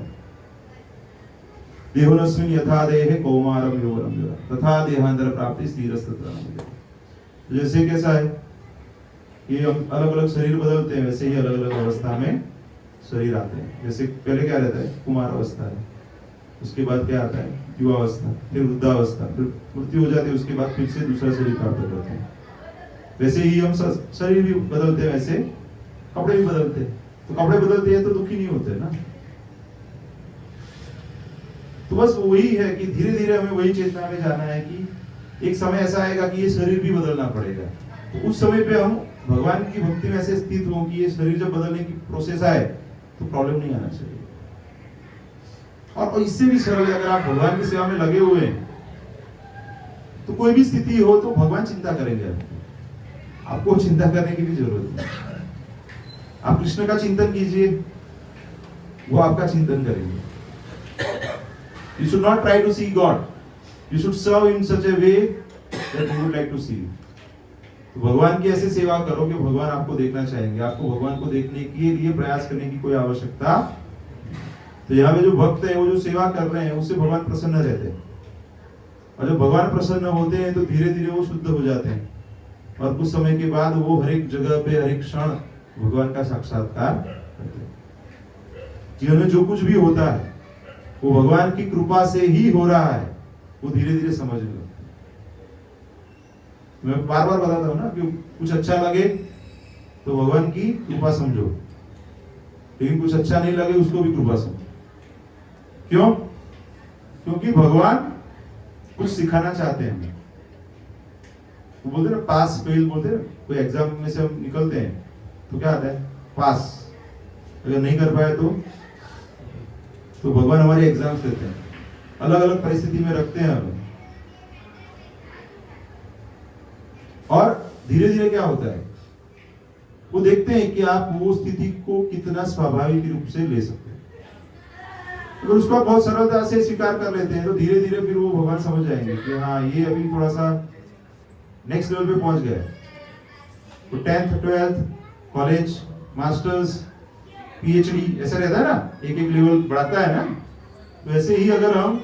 देहोनस्मिन् यथा देहे कौमारम यौवनम तथा देहांतर प्राप्ति स्थिरस्तत्र। जैसे कैसा है कि हम अलग अलग शरीर बदलते हैं, वैसे ही अलग अलग अवस्था में शरीर आते हैं। जैसे पहले क्या रहता है, कुमार अवस्था है, उसके बाद क्या आता है, युवावस्था, फिर वृद्धावस्था, फिर मृत्यु हो जाती है, उसके बाद फिर से दूसरा शरीर प्राप्त करते हैं। वैसे ही हम शरीर भी बदलते हैं, वैसे कपड़े भी बदलते हैं। तो कपड़े बदलते हैं तो दुखी नहीं होते ना। तो बस वही है कि धीरे धीरे हमें वही चेतना में जाना है कि एक समय ऐसा आएगा कि ये शरीर भी बदलना पड़ेगा। तो उस समय पे हम भगवान की भक्ति में ऐसे स्थित हो कि ये शरीर जब बदलने की प्रोसेस आए तो प्रॉब्लम नहीं आना चाहिए। और इससे भी सरल, अगर आप भगवान की सेवा में लगे हुए हैं तो कोई भी स्थिति हो तो भगवान चिंता करेंगे, आपको चिंता करने की भी जरूरत नहीं। आप कृष्ण का चिंतन कीजिए, वो आपका चिंतन करेंगे। You should not try to see God. You should serve in such a way that you would like to see. तो भगवान की ऐसे सेवा करो कि भगवान आपको देखना चाहेंगे। आपको भगवान को देखने के लिए प्रयास करने की कोई आवश्यकता। तो यहाँ पे जो भक्त है वो जो सेवा कर रहे हैं उससे भगवान प्रसन्न रहते हैं, और जब भगवान प्रसन्न होते हैं तो धीरे धीरे वो शुद्ध हो जाते हैं और कुछ समय के बाद वो हर एक जगह पे हर एक क्षण भगवान का साक्षात्कार करते हैं। जीवन में जो कुछ भी होता है वो भगवान की कृपा से ही हो रहा है, वो धीरे धीरे समझ लो। मैं बार बार बताता हूँ ना कि कुछ अच्छा लगे तो भगवान की कृपा समझो, लेकिन कुछ अच्छा नहीं लगे उसको भी कृपा समझो। क्यों? क्योंकि भगवान कुछ सिखाना चाहते हैं। वो बोलते ना पास फेल, बोलते ना कोई एग्जाम में से हम निकलते हैं तो क्या आता है, पास। अगर नहीं कर पाए तो भगवान हमारे एग्जाम्स देते हैं, अलग अलग परिस्थिति में रखते हैं हमें। और धीरे धीरे क्या होता है, वो देखते हैं कि आप वो स्थिति को कितना स्वाभाविक रूप से ले सकते हैं। अगर उसको आप बहुत सरलता से स्वीकार कर लेते हैं तो धीरे धीरे फिर वो भगवान समझ जाएंगे कि हाँ ये अभी थोड़ा सा नेक्स्ट लेवल पे पहुंच गया है। तो 10th 12th college, masters, PhD ऐसा रहता है ना, एक एक लेवल बढ़ाता है ना। तो ऐसे ही अगर हम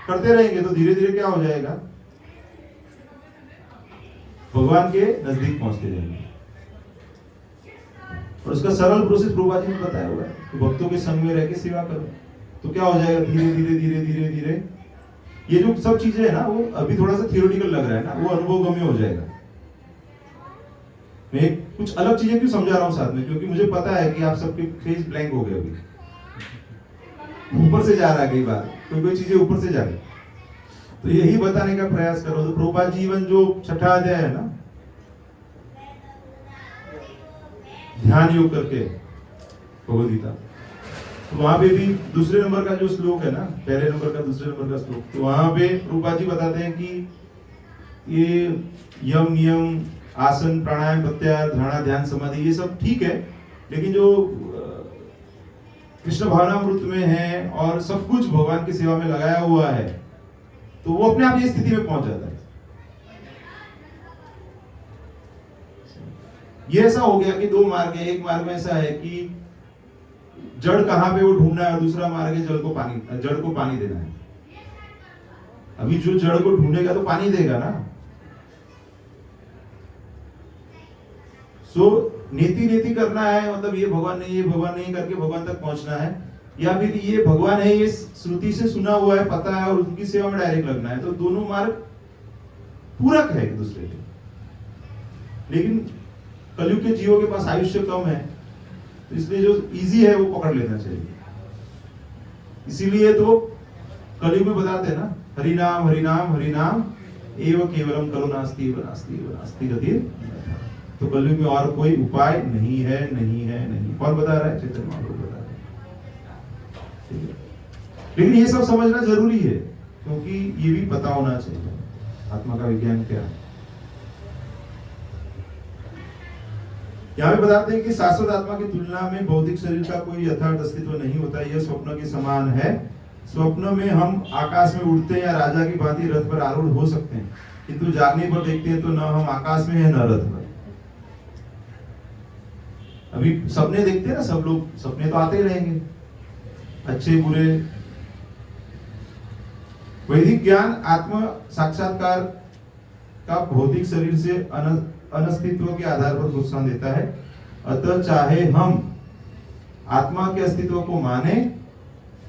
करते रहेंगे तो धीरे धीरे क्या हो जाएगा, भगवान के नजदीक पहुंचते जाएंगे। और उसका सरल प्रोसेस प्रभुपाद जी ने बताया हुआ है कि भक्तों के संग में रह के सेवा करो तो क्या हो जाएगा, धीरे धीरे धीरे धीरे धीरे ये जो सब चीजें है ना वो अभी थोड़ा सा थियोरेटिकल लग रहा है ना, वो अनुभवगम्य हो जाएगा। मैं कुछ अलग चीजें क्यों समझा रहा हूं साथ में, क्योंकि मुझे पता है कि आप सबके फेस ब्लैंक हो गए, अभी ऊपर से जा रहा है, कई बार कोई चीजें ऊपर से जा रही। तो यही बताने का प्रयास करो। तो प्रभुपाद जीवन जो 6ठा अध्याय है ना, ध्यान योग करके भगवद गीता, तो वहां पे भी दूसरे नंबर का जो श्लोक है ना, पहले नंबर का दूसरे नंबर का श्लोक, तो वहां पे प्रभुपाद जी बताते हैं कि ये यम नियम, आसन, प्राणायाम, प्रत्याहार, धारणा, ध्यान, समाधि ये सब ठीक है, लेकिन जो कृष्ण भावनामृत में है और सब कुछ भगवान की सेवा में लगाया हुआ है तो वो अपने आप ये स्थिति में पहुंच जाता है। ये ऐसा हो गया कि दो मार्ग है। एक मार्ग में ऐसा है कि जड़ कहां पे वो ढूंढना है, और दूसरा मार्ग है जड़ को पानी देना है। अभी जो जड़ को ढूंढेगा तो पानी देगा ना। सो नीति नीति करना है, मतलब ये भगवान नहीं करके भगवान तक पहुंचना है। या फिर ये भगवान है, ये श्रुति से सुना हुआ है, पता है, और उनकी सेवा में डायरेक्ट लगना है, तो दोनों मार्ग पूरक है एक दूसरे के। लेकिन कलयुग के जीवों के पास आयुष्य कम है, तो इसलिए जो इजी है वो पकड़ लेना चाहिए। इसीलिए तो कलयुग में बताते हैं ना, हरि नाम हरि नाम हरि नाम एव केवलम कलो नास्ति एव नास्ति एव नास्ति गति। तो कलयुग में और कोई उपाय नहीं है, नहीं है, नहीं। कौन बता रहा है? चैतन्य महाप्रभु बता रहे हैं। लेकिन ये सब समझना जरूरी है, क्योंकि ये भी पता होना चाहिए आत्मा का विज्ञान क्या है। यहाँ पे बताते हैं कि शाश्वत आत्मा की तुलना में भौतिक शरीर का कोई यथार्थ अस्तित्व नहीं होता। यह स्वप्न के समान है। स्वप्न में हम आकाश में उड़ते हैं या राजा की भांति रथ पर आरूढ़ हो सकते हैं, किंतु जागने पर देखते हैं तो न हम आकाश में है न रथ पर। अभी सपने देखते हैं ना सब लोग, सपने तो आते ही रहेंगे, अच्छे बुरे। वैदिक ज्ञान आत्म साक्षात्कार का भौतिक शरीर से अनस्तित्व के आधार पर प्रोत्साहन देता है। अतः चाहे हम आत्मा के अस्तित्व को माने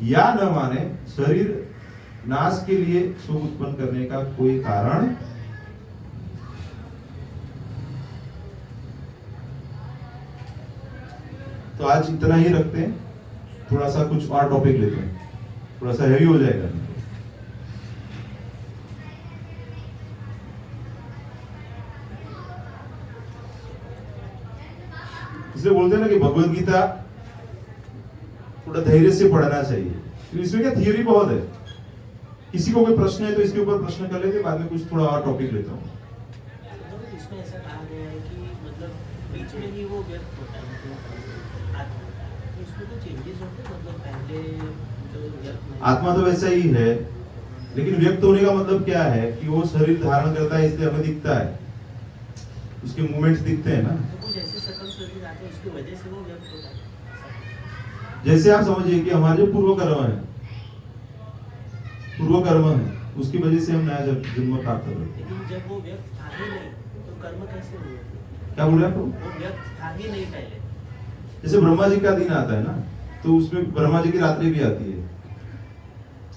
या न माने, शरीर नाश के लिए शोक उत्पन्न करने का कोई कारण। तो आज इतना ही रखते हैं, थोड़ा सा कुछ और टॉपिक लेते हैं, थोड़ा सा हैवी हो जाएगा। इसलिए बोलते हैं ना कि भगवत गीता थोड़ा धैर्य से पढ़ना चाहिए, तो इसमें क्या थियरी बहुत है। किसी को कोई प्रश्न है तो इसके ऊपर प्रश्न कर लेते, बाद में कुछ थोड़ा और टॉपिक लेता हूँ। इसमें ऐसा कहा गया है कि मतलब बीच में ही वो व्यक्त होता है, मतलब आत्मा, इसमें तो चेंजेस होते हैं, मतलब पहले जो व्यक्त आत्मा तो वैसा ही है, लेकिन व्यक्त होने का मतलब क्या है कि वो शरीर धारण करता है, इसलिए हमें दिखता है, उसके मूवमेंट्स दिखते हैं ना। तो कुछ ऐसे सर्कमस्टेंसेस आते हैं, उसकी वजह से वो व्यक्त होता है। जैसे आप समझिए कि हमारे जो पूर्व कर्म है, उसकी वजह से हम नया जन्म प्राप्त कर रहे हैं। लेकिन जब वो व्यक्त था ही नहीं तो कर्म कैसे हुए? क्या बोल रहे हैं आप? वो व्यक्त था ही नहीं पहले। जैसे ब्रह्मा जी का दिन आता है ना, तो उसमें ब्रह्मा जी की रात्रि भी आती है।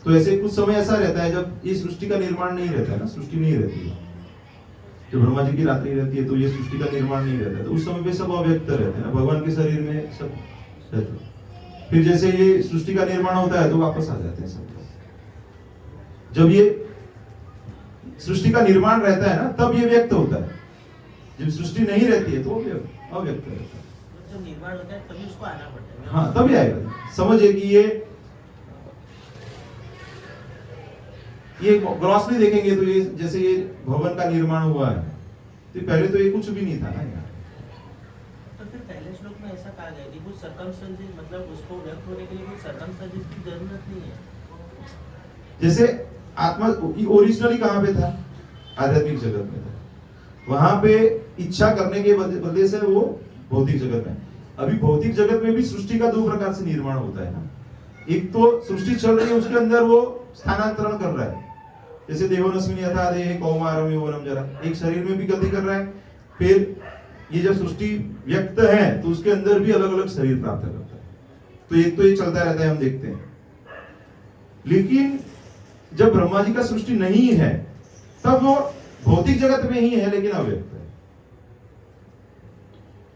तो ऐसे कुछ समय ऐसा रहता है जब ये सृष्टि का निर्माण नहीं रहता है ना, सृष्टि नहीं रहती है। जब ब्रह्मा जी की रात्रि रहती है तो ये सृष्टि का निर्माण नहीं रहता है, तो उस समय पे सब अव्यक्त रहते हैं ना, भगवान के शरीर में सब रहते हैं। फिर जैसे ये सृष्टि का निर्माण होता है तो वापस आ जाते हैं सब। जब ये सृष्टि का निर्माण रहता है ना, तब ये व्यक्त होता है। जब सृष्टि नहीं रहती है तो वो अव्यक्त रहता है। जब निर्माण होता है तभी उसको आना पड़ता है। हाँ, तभी आएगा। समझिए कि ये ग्लॉसरी देखेंगे तो ये जैसे ये भवन का निर्माण हुआ है, तो पहले तो ये कुछ भी नहीं था ना यहाँ। तो फिर पहले श्लोक में ऐसा कहा गया कि कुछ सर्कमस्टेंसेस, मतलब उसको व्यक्त होने के लिए कुछ सर्कमस्टेंसेस की जरूरत नहीं है। जैसे आत्मा ओरिजिनली कहाँ पे था? आध्यात्मिक जगत में था। वहां पे इच्छा करने के बदले से वो भौतिक जगत में। अभी भौतिक जगत में भी सृष्टि का दो प्रकार से निर्माण होता है ना। एक तो सृष्टि चल रही है, उसके अंदर वो स्थानांतरण कर रहा है, जैसे देवोनस्मिन यथा देहे कौमारम यौवनम जरा, एक शरीर में भी गति कर रहा है। फिर ये जब सृष्टि व्यक्त है तो उसके अंदर भी अलग अलग शरीर प्राप्त करता है। तो एक तो ये चलता रहता है, हम देखते हैं। लेकिन जब ब्रह्मा जी का सृष्टि नहीं है तब वो भौतिक जगत में ही है, लेकिन अव्यक्त है।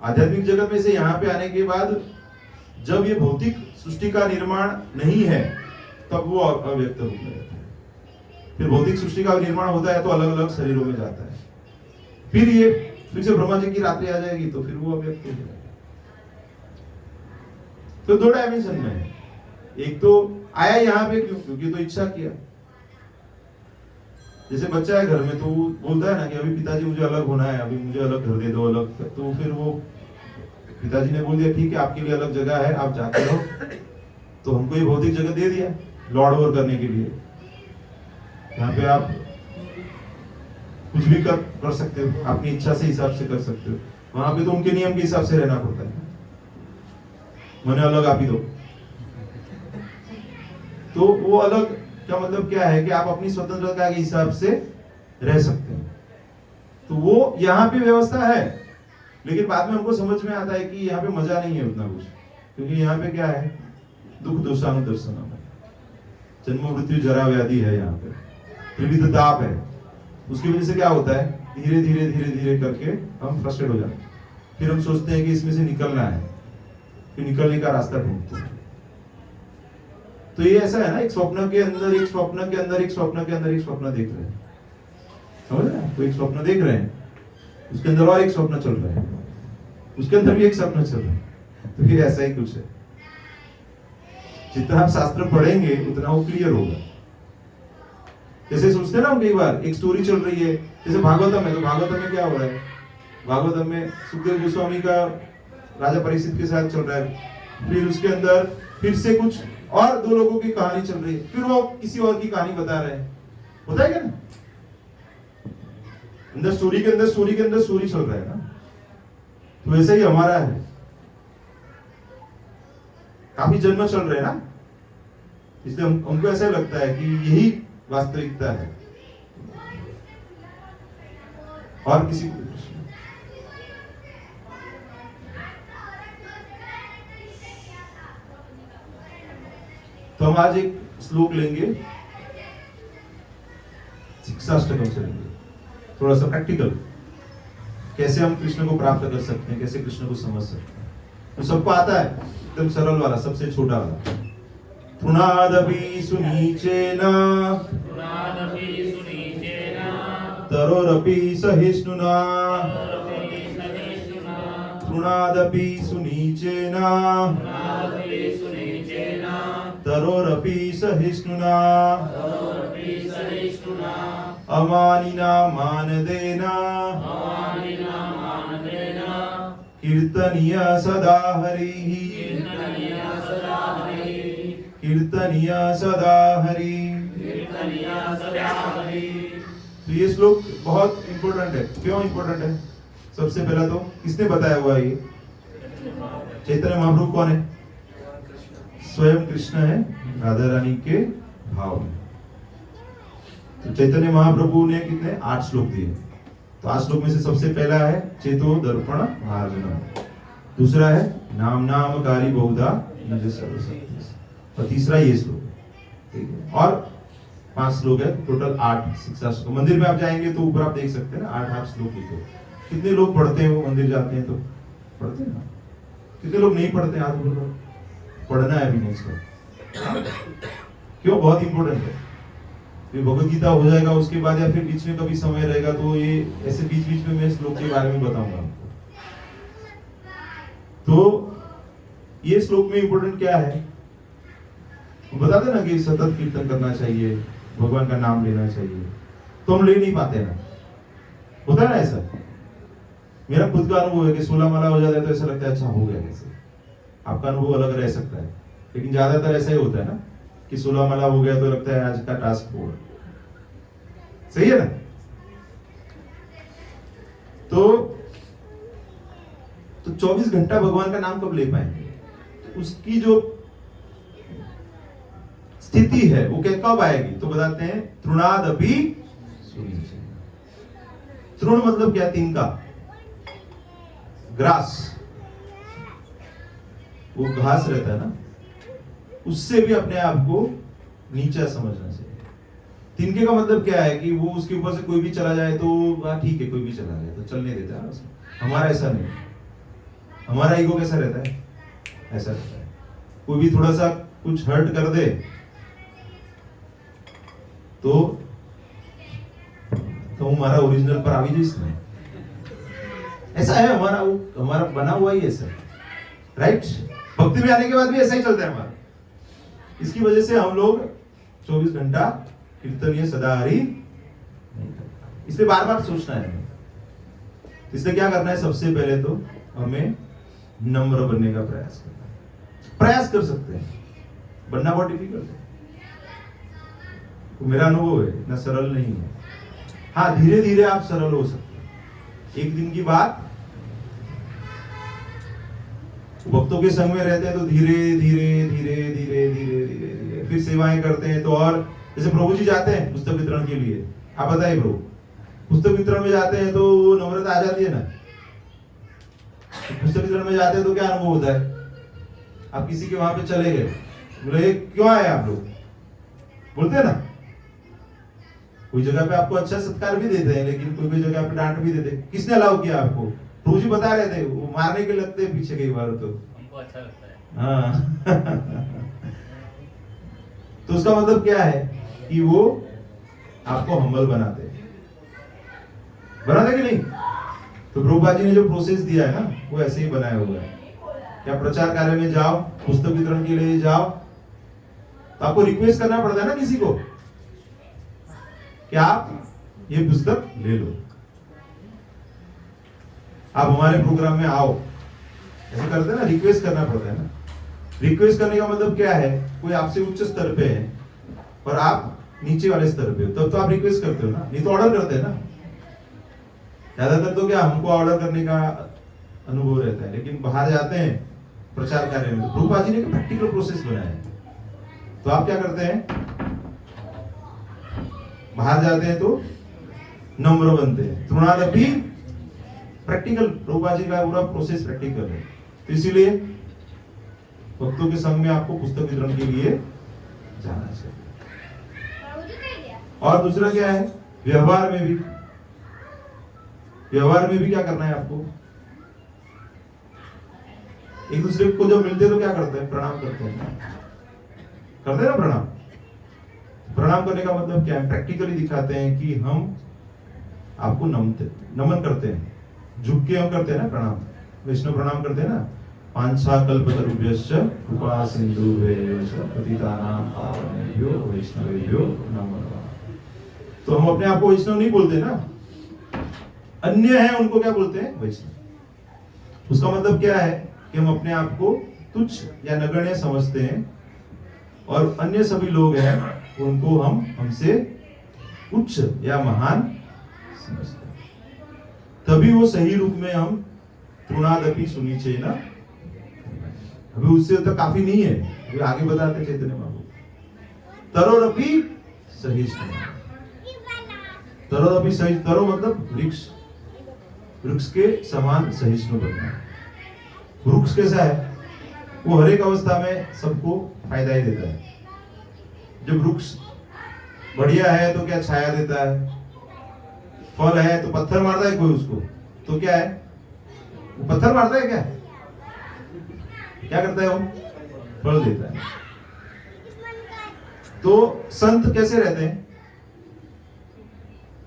आध्यात्मिक जगत में से यहाँ पे आने के बाद जब ये भौतिक सृष्टि का निर्माण नहीं है तब वो अव्यक्त रूप में रहता है। फिर भौतिक सृष्टि का निर्माण होता है तो अलग अलग शरीरों में जाता है। फिर से ब्रह्मा जी की रात्रि आ जाएगी तो फिर वो अव्यक्त हो जाएगा। तो दो डायमेंशन में है। एक तो आया यहाँ पे क्यों? क्योंकि तो इच्छा किया। जैसे बच्चा है घर में तो वो बोलता है ना कि अभी पिताजी मुझे अलग होना है, अभी मुझे अलग घर दे दो, अलग। तो फिर वो पिताजी ने बोल दिया ठीक है आपके लिए अलग जगह है, आप जाके रहो। तो हमको ये भौतिक जगह दे दिया लॉर्ड ओवर करने के लिए। यहाँ पे आप कुछ भी कर सकते हो, अपनी इच्छा से हिसाब से कर सकते हो। वहां पे तो उनके नियम के हिसाब से रहना पड़ता है। मैंने अलग आप ही दो। तो वो अलग का मतलब क्या है कि आप अपनी स्वतंत्रता के हिसाब से रह सकते हैं। तो वो यहाँ पे व्यवस्था है, लेकिन बाद में हमको समझ में आता है कि यहाँ पे मजा नहीं है उतना कुछ। क्योंकि यहाँ पे क्या है, दुख दोषानुदर्शनम है, जन्म मृत्यु जरा व्याधि है, यहाँ पे त्रिविध ताप है। उसकी वजह से क्या होता है, धीरे धीरे धीरे धीरे करके हम फ्रस्ट्रेट हो जाते हैं। फिर हम सोचते हैं कि इसमें से निकलना है, फिर निकलने का रास्ता ढूंढते हैं। तो ये ऐसा है ना, एक स्वप्न के अंदर एक स्वप्न के अंदर एक स्वप्न के अंदर एक स्वप्न देख रहे हैं, समझ रहे हैं? तो एक स्वप्न देख रहे हैं, उसके अंदर और एक स्वप्न चल रहा है, उसके अंदर भी एक स्वप्न चल रहा है। तो ये ऐसा ही कुछ है। जितना आप शास्त्र पढ़ेंगे उतना वो क्लियर होगा। जैसे सोचते हैं ना हम, कई बार एक स्टोरी चल रही है, जैसे भागवतम है, तो भागवतम में क्या हो रहा है, भागवतम में सुखदेव गोस्वामी का राजा परीक्षित के साथ चल रहा है, फिर उसके अंदर फिर से कुछ और दो लोगों की कहानी चल रही है, फिर वो किसी और की कहानी बता रहे हैं, होता है क्या ना? अंदर स्टोरी के अंदर स्टोरी के अंदर स्टोरी चल रहा है ना। तो वैसे ही हमारा है, काफी जन्म चल रहे हैं ना, इसलिए हमको ऐसा लगता है कि यही वास्तविकता है। और किसी को तो हम आज एक श्लोक लेंगे, शिक्षाष्टकम से लेंगे, थोड़ा सा प्रैक्टिकल, कैसे हम कृष्ण को प्राप्त कर सकते हैं, कैसे कृष्ण को समझ सकते हैं। तो सबको आता है, एकदम सरल वाला, सबसे छोटा वाला। तृणादपि सुनीचेन तरोरपि सहिष्णुना, तृणादपि सुनीचेन तरोरपि सहिष्णुना, अमानिना मानदेन कीर्तनीय सदा हरिः, कीर्तनीय सदा हरिः। तो ये श्लोक बहुत इंपॉर्टेंट है। क्यों इंपॉर्टेंट है? सबसे पहला तो किसने बताया हुआ है? ये चैतन्य महाप्रभु कौन है? स्वयं कृष्ण है, राधा रानी के भाव में। तो चैतन्य महाप्रभु ने कितने 8 श्लोक दिए। तो 8 श्लोक में से सबसे पहला है चेतो दर्पण मार्जनम, दूसरा है नाम नामकारी बहुधा निज सर्वशक्ति, और तीसरा ये श्लोक है, ठीक है। और 5 श्लोक है, टोटल 8 शिक्षा श्लोक। मंदिर में आप जाएंगे तो ऊपर आप देख सकते हैं ना, 8 श्लोक लिखे। कितने लोग पढ़ते हैं? वो मंदिर जाते हैं तो पढ़ते हैं ना। कितने लोग नहीं पढ़ते? हाथ बोलो। पढ़ना है अभी नेक्स्ट का। क्यों? बहुत इंपॉर्टेंट है। फिर भगवत गीता हो जाएगा, उसके बाद या फिर बीच में कभी समय रहेगा तो ये ऐसे बीच बीच में मैं श्लोक के बारे में बताऊंगा आपको। तो ये श्लोक में इंपॉर्टेंट क्या है? बताते ना कि सतत कीर्तन करना चाहिए, भगवान का नाम लेना चाहिए, तो हम ले नहीं पाते ना, होता है ना ऐसा। मेरा खुद का अनुभव है कि 16 माला हो जाता है तो ऐसा लगता है अच्छा हो गया कैसे। आपका अनुभव अलग रह सकता है, लेकिन ज्यादातर ऐसा ही होता है ना कि 16 माला हो गया तो लगता है आज का टास्क हुआ। सही है ना? तो 24 घंटा भगवान का नाम कब ले पाएंगे? तो उसकी जो स्थिति है वो क्या कब आएगी? तो बताते हैं तृणादपि सुनीचेन। तृण मतलब क्या? तिनका, ग्रास, वो घास रहता है ना, उससे भी अपने आप को नीचा समझना चाहिए। तिनके का मतलब क्या है कि वो उसके ऊपर से कोई भी चला जाए तो ठीक है, कोई भी चला जाए तो चलने देता है उसको। हमारा ऐसा नहीं, हमारा ईगो कैसा रहता है? ऐसा रहता है, कोई भी थोड़ा सा कुछ हर्ट कर दे तो हमारा ओरिजिनल पर आवी जिस नहीं। ऐसा है हमारा बना हुआ ही ऐसा, राइट? भक्ति में आने के बाद भी ऐसा ही चलता है हमारा। इसकी वजह से हम लोग 24 घंटा कीर्तनीय सदा हरि नहीं करते, इसलिए बार बार सोचना है हमें। इसलिए क्या करना है? सबसे पहले तो हमें नम्र बनने का प्रयास करना है। प्रयास कर सकते हैं, बनना बहुत डिफिकल्ट है, तो मेरा अनुभव है इतना सरल नहीं है। हाँ, धीरे धीरे आप सरल हो सकते हैं। एक दिन की बात, भक्तों के संग में रहते हैं तो धीरे धीरे धीरे धीरे धीरे धीरे धीरे फिर सेवाएं करते हैं। तो और जैसे प्रभु जी जाते हैं पुस्तक वितरण के लिए, आप बताइए प्रभु, पुस्तक वितरण में जाते हैं तो वो नम्रता आ जाती है ना। पुस्तक वितरण में जाते हैं तो क्या अनुभव होता है? आप किसी के वहां पे चले गए, बोले क्यों आए आप लोग, बोलते हैं ना। कोई जगह पे आपको अच्छा सत्कार भी देते हैं, लेकिन कोई कोई जगह पे डांट भी देते हैं। किसने अलाउ किया आपको? प्रभु जी बता रहे थे, वो मारने के लगते हैं पीछे कई बार तो हमको अच्छा लगता है। हाँ तो उसका मतलब क्या है कि वो आपको हम्बल बनाते हैं, बनाते कि नहीं? तो प्रभुपाद जी ने जो प्रोसेस दिया है ना, वो ऐसे ही बनाया हुआ है। क्या प्रचार कार्य में जाओ, पुस्तक वितरण के लिए जाओ, तो आपको रिक्वेस्ट करना पड़ता है ना किसी को कि आप ये पुस्तक ले लो, आप हमारे प्रोग्राम में आओ, ऐसे करते हैं ना, रिक्वेस्ट करना पड़ता है ना। रिक्वेस्ट करने का मतलब क्या है? कोई आपसे उच्च स्तर पे है और आप नीचे वाले स्तर पे हो, तब तो आप रिक्वेस्ट करते हो ना, नहीं तो ऑर्डर करते हैं ना। ज्यादातर तो क्या हमको ऑर्डर करने का अनुभव रहता है, लेकिन बाहर जाते हैं प्रचार कार्य में, तो प्रभुपाद जी ने एक प्रैक्टिकल प्रोसेस बनाया है। तो आप क्या करते हैं? बाहर जाते हैं तो नम्र बनते हैं, तृणादपि प्रैक्टिकल। प्रभुपाद जी का पूरा प्रोसेस प्रैक्टिकल है। तो इसीलिए भक्तों के संग में आपको पुस्तक वितरण के लिए जाना चाहिए। और दूसरा क्या है? व्यवहार में भी, व्यवहार में भी क्या करना है आपको? एक दूसरे को जब मिलते तो क्या करते हैं? प्रणाम करते हैं, करते हैं ना प्रणाम। प्रणाम करने का मतलब क्या है? प्रैक्टिकली दिखाते हैं कि हम आपको नमन करते हैं, झुक के हम करते हैं ना प्रणाम। वैष्णव प्रणाम करते हैं ना, पांचा कल्पतरुभ्यश्च कृपा सिंधुभ्यश्च पतितानां पावनेभ्यो वैष्णवेभ्यो नमो नमः। तो हम अपने आप को वैष्णव नहीं बोलते ना, अन्य है उनको क्या बोलते हैं? वैष्णव। उसका मतलब क्या है कि हम अपने आप को तुच्छ या नगण्य समझते हैं, और अन्य सभी लोग हैं उनको हम हमसे उच्च या महान समझते हैं। तभी वो सही रूप में हम तृणादपि सुनीचे ना। अभी उससे तो काफी नहीं है, अभी आगे बताते चैतन्य बाबू। तरोरपि सहिष्णु, तरोरपि सहिष्णु, तरो मतलब वृक्ष, वृक्ष के समान सहिष्णु बनना। वृक्ष कैसा है? वो हर एक अवस्था में सबको फायदा ही देता है। जब वृक्ष बढ़िया है तो क्या छाया देता है, फल है तो पत्थर मारता है कोई उसको, तो क्या है? वो पत्थर मारता है क्या? क्या करता है? वो फल देता है। तो संत कैसे रहते हैं?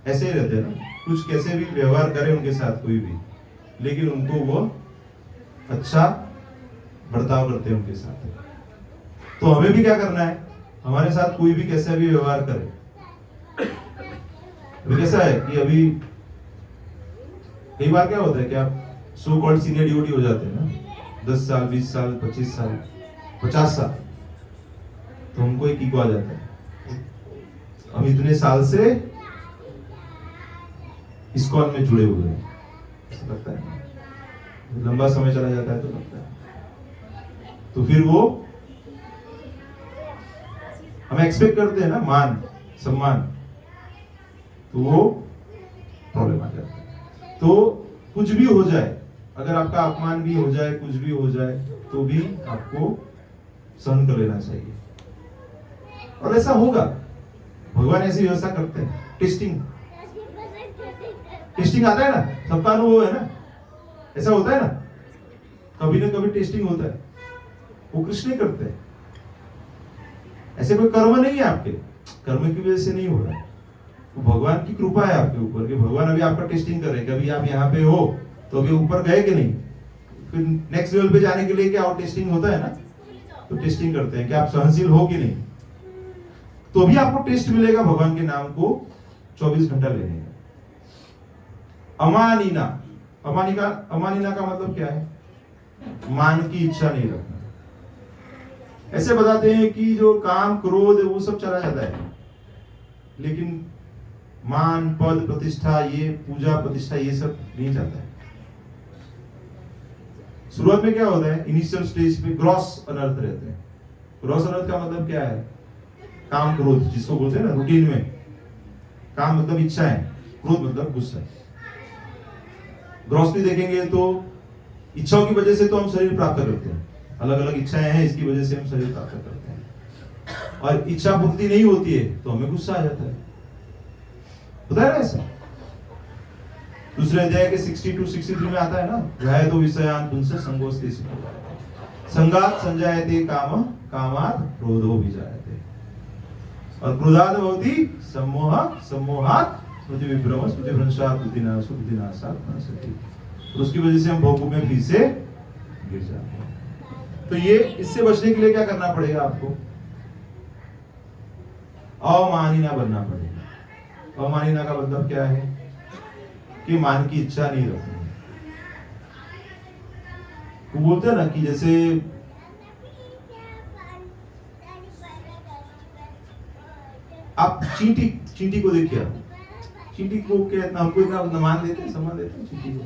ऐसे ही रहते हैं ना, कुछ कैसे भी व्यवहार करे उनके साथ कोई भी, लेकिन उनको वो अच्छा बर्ताव करते हैं उनके साथ। तो हमें भी क्या करना है? हमारे साथ कोई भी कैसा भी व्यवहार करे। अभी कैसा है कि अभी कई बार क्या होता है कि आप सो कॉल्ड सीनियर डिवोटी हो जाते हैं ना, 10 साल 20 साल 25 साल 50 साल, तो हमको एक ईगो आ जाता है, हम इतने साल से इस्कॉन में जुड़े हुए हैं, ऐसा लगता है। लंबा समय चला जाता है तो लगता है, तो फिर वो हम एक्सपेक्ट करते हैं ना मान सम्मान, तो वो प्रॉब्लम आ जाता है। तो कुछ भी हो जाए, अगर आपका अपमान भी हो जाए, कुछ भी हो जाए, तो भी आपको सहन कर लेना चाहिए। और ऐसा होगा, भगवान ऐसी व्यवस्था करते हैं। टेस्टिंग टेस्टिंग आता है ना, सबका अनुभव है ना, ऐसा होता है ना, कभी ना कभी टेस्टिंग होता है। वो कृष्ण करते हैं, ऐसे कोई कर्म नहीं है आपके, कर्म की वजह से नहीं हो रहा है, वो भगवान की कृपा है आपके ऊपर कि भगवान अभी आपका टेस्टिंग कर रहे हैं। कभी आप यहाँ पे हो तो अभी ऊपर गए कि नहीं, फिर नेक्स्ट लेवल पे जाने के लिए क्या और टेस्टिंग होता है ना, तो टेस्टिंग करते हैं कि आप सहनशील हो कि नहीं, तो भी आपको टेस्ट मिलेगा भगवान के नाम को 24 घंटा लेने का। अमानिना, अमानिना का मतलब क्या है? मान की इच्छा नहीं रखना। ऐसे बताते हैं कि जो काम क्रोध वो सब चला जाता है, लेकिन मान पद प्रतिष्ठा, ये पूजा प्रतिष्ठा, ये सब नहीं जाता है। शुरुआत में क्या होता है? इनिशियल स्टेज पे ग्रॉस अनर्थ रहते हैं। ग्रॉस अनर्थ का मतलब क्या है? काम क्रोध, जिसको बोलते हैं ना रूटीन में, काम मतलब इच्छा है, क्रोध मतलब गुस्सा। ग्रॉसली देखेंगे तो इच्छाओं की वजह से तो हम शरीर प्राप्त करते हैं, अलग अलग इच्छाएं हैं, इसकी वजह से हम शरीर प्राप्त करते हैं। और इच्छा पूर्ति नहीं होती है तो हमें गुस्सा आ जाता है, होता है ना ऐसा। दूसरे अध्याय के 62-63 में आता है ना, ध्याय तो विषयान पुंस संगोस्ते संगात संजायते काम कामात क्रोधो विजायते और क्रोधाद भवति सम्मोह सम्मोहात् स्मृति विभ्रम स्मृति भ्रंशात् बुद्धिनाशात् नाशति। तो उसकी वजह से हम भोगों में फिर से गिर जाते हैं। तो ये इससे बचने के लिए क्या करना पड़ेगा आपको? अमानिना बनना पड़ेगा। अमानिना का मतलब क्या है कि मान की इच्छा नहीं रखनी। वो बोलते हैं ना कि जैसे आप चींटी को देखिए, चींटी को हमको इतना मान देते हैं, सम्मान देते हैं चींटी को।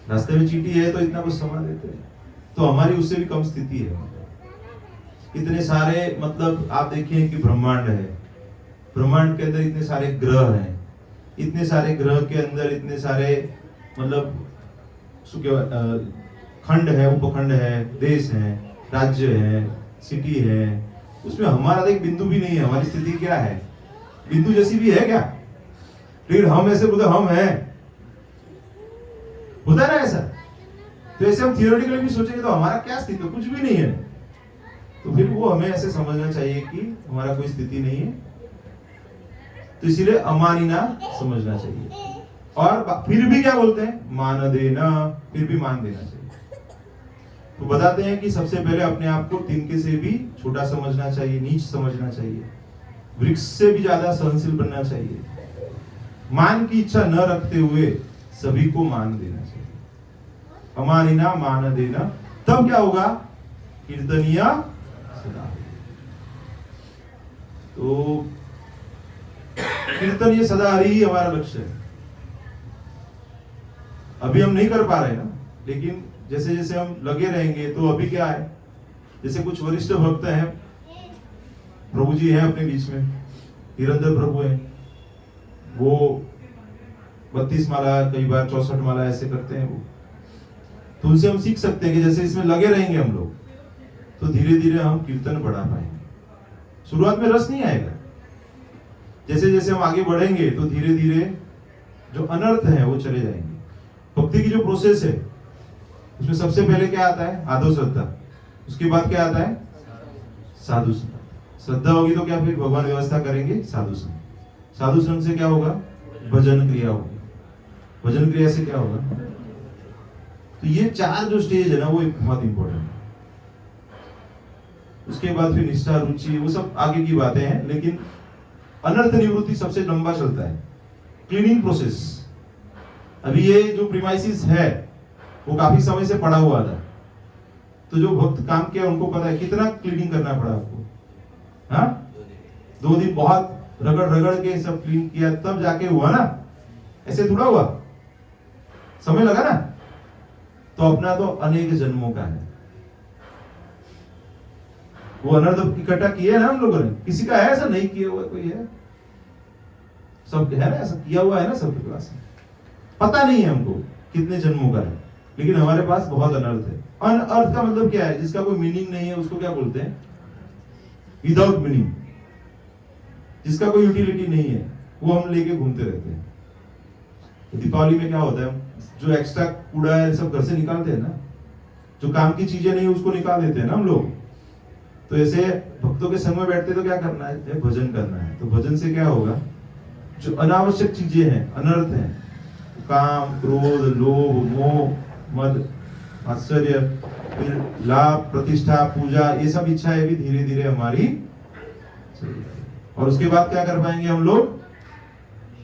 रास्ते में चींटी है तो इतना कुछ सम्मान देते हैं, तो हमारी उससे भी कम स्थिति है। इतने सारे मतलब आप देखिए कि ब्रह्मांड है, ब्रह्मांड के अंदर इतने सारे ग्रह हैं, इतने सारे ग्रह के अंदर इतने सारे मतलब खंड है, उपखंड है, देश है, राज्य है, सिटी है, उसमें हमारा एक बिंदु भी नहीं है। हमारी स्थिति क्या है? बिंदु जैसी भी है क्या? लेकिन हम ऐसे बोलते हम हैं, होता है ना ऐसा। तो ऐसे हम थियोरेटिकली भी सोचेंगे तो हमारा क्या स्थिति? कुछ भी नहीं है। तो फिर वो हमें ऐसे समझना चाहिए कि हमारा कोई स्थिति नहीं है, तो इसीलिए अमानिना समझना चाहिए। और फिर भी क्या बोलते हैं? मान देना, फिर भी मान देना चाहिए। तो बताते हैं कि सबसे पहले अपने आप को तिनके से भी छोटा समझना चाहिए, नीच समझना चाहिए, वृक्ष से भी ज्यादा सहनशील बनना चाहिए, मान की इच्छा न रखते हुए सभी को मान देना चाहिए। अमानिना मान देना, तब क्या होगा? कीर्तनीय सदा। तो कीर्तनीय सदा ही हमारा लक्ष्य है। अभी हम नहीं कर पा रहे ना, लेकिन जैसे जैसे हम लगे रहेंगे तो अभी क्या है, जैसे कुछ वरिष्ठ भक्त हैं, प्रभु जी हैं अपने बीच में, निरंतर प्रभु हैं, वो 32 माला कई बार 64 माला ऐसे करते हैं वो। तो उनसे हम सीख सकते हैं कि जैसे इसमें लगे रहेंगे हम लोग तो धीरे धीरे हम कीर्तन बढ़ा पाएंगे। शुरुआत में रस नहीं आएगा, जैसे जैसे हम आगे बढ़ेंगे तो धीरे धीरे जो अनर्थ है वो चले जाएंगे। भक्ति की जो प्रोसेस है उसमें सबसे पहले क्या आता है? आदो श्रद्धा। उसके बाद क्या आता है? साधु संग। श्रद्धा होगी तो क्या फिर भगवान व्यवस्था करेंगे? साधु संग। साधु संग से क्या होगा? भजन क्रिया होगी। भजन क्रिया से क्या होगा? तो ये 4 जो स्टेज है ना वो एक बहुत इंपॉर्टेंट है। उसके बाद फिर निष्ठा, रुचि, वो सब आगे की बातें हैं, लेकिन अनर्थ निवृत्ति सबसे लंबा चलता है। क्लीनिंग प्रोसेस, अभी ये जो प्रीमाइसिस है वो काफी समय से पड़ा हुआ था, तो जो भक्त काम किया उनको पता है कितना क्लीनिंग करना पड़ा आपको। हाँ, 2 दिन बहुत रगड़ रगड़ के सब क्लीन किया तब जाके हुआ ना, ऐसे थोड़ा हुआ, समय लगा ना। तो अपना तो अनेक जन्मों का है, वो अनर्थ इकट्ठा किए ना हम लोगों ने। किसी का है ऐसा नहीं किया हुआ? कोई है? सब है ना ऐसा किया हुआ है ना सबके पास। पता नहीं है हमको कितने जन्मों का है, लेकिन हमारे पास बहुत अनर्थ है। अनर्थ का मतलब क्या है? जिसका कोई मीनिंग नहीं है उसको क्या बोलते हैं? विदाउट मीनिंग, जिसका कोई यूटिलिटी नहीं है वो हम लेके घूमते रहते हैं। दीपावली में क्या होता है? जो एक्स्ट्रा कूड़ा है सब घर से निकालते हैं ना, जो काम की चीजें नहीं उसको निकाल देते हैं ना हम लोग। तो ऐसे भक्तों के संग में बैठते तो क्या करना है? भजन करना है। तो भजन से क्या होगा? जो अनावश्यक चीजें हैं, अनर्थ हैं, काम, क्रोध, लोभ, मोह, मद, आश्चर्य, फिर लाभ, प्रतिष्ठा, पूजा, ये सब इच्छाएं भी धीरे धीरे हमारी चली जाएगी। और उसके बाद क्या कर पाएंगे हम लोग?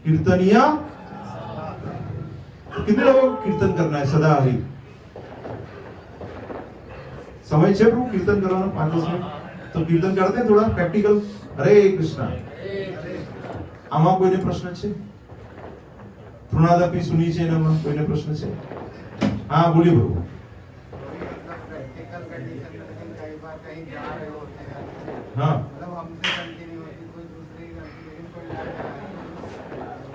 कीर्तनीय। तो कितने लोगों को कीर्तन करना है? सदा हरि। समय छे प्रभु कीर्तन करवाना 5-10 मिनिट तो कीर्तन करते हैं थोड़ा प्रैक्टिकल। हरे कृष्णा। आमा कोઈને પ્રશ્ન છે? તૃણાદપી સુની છે એનામાં કોઈને પ્રશ્ન છે? हाँ बोलिए प्रभु। प्रैक्टिकल कंडीशन में कई बार कहीं जा रहे होते हैं, हाँ मतलब हमसे गलती नहीं होती, कोई दूसरी गलती, लेकिन कोई लड़ रहा है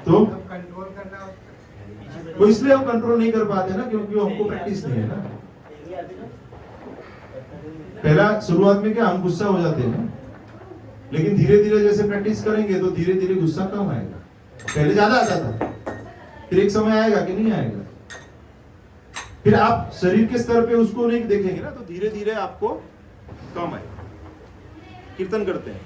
तो कंट्रोल करना उसको। वो इसलिए हम कंट्रोल नहीं कर पाते ना, क्योंकि हमको प्रैक्टिस नहीं है ना। पहला शुरुआत में क्या हम गुस्सा हो जाते हैं, लेकिन धीरे धीरे जैसे प्रैक्टिस करेंगे तो धीरे धीरे गुस्सा कम आएगा। पहले ज्यादा आता था, फिर एक समय आएगा कि नहीं आएगा, फिर आप शरीर के स्तर पे उसको नहीं देखेंगे ना, तो धीरे धीरे आपको कम आएगा। कीर्तन करते हैं।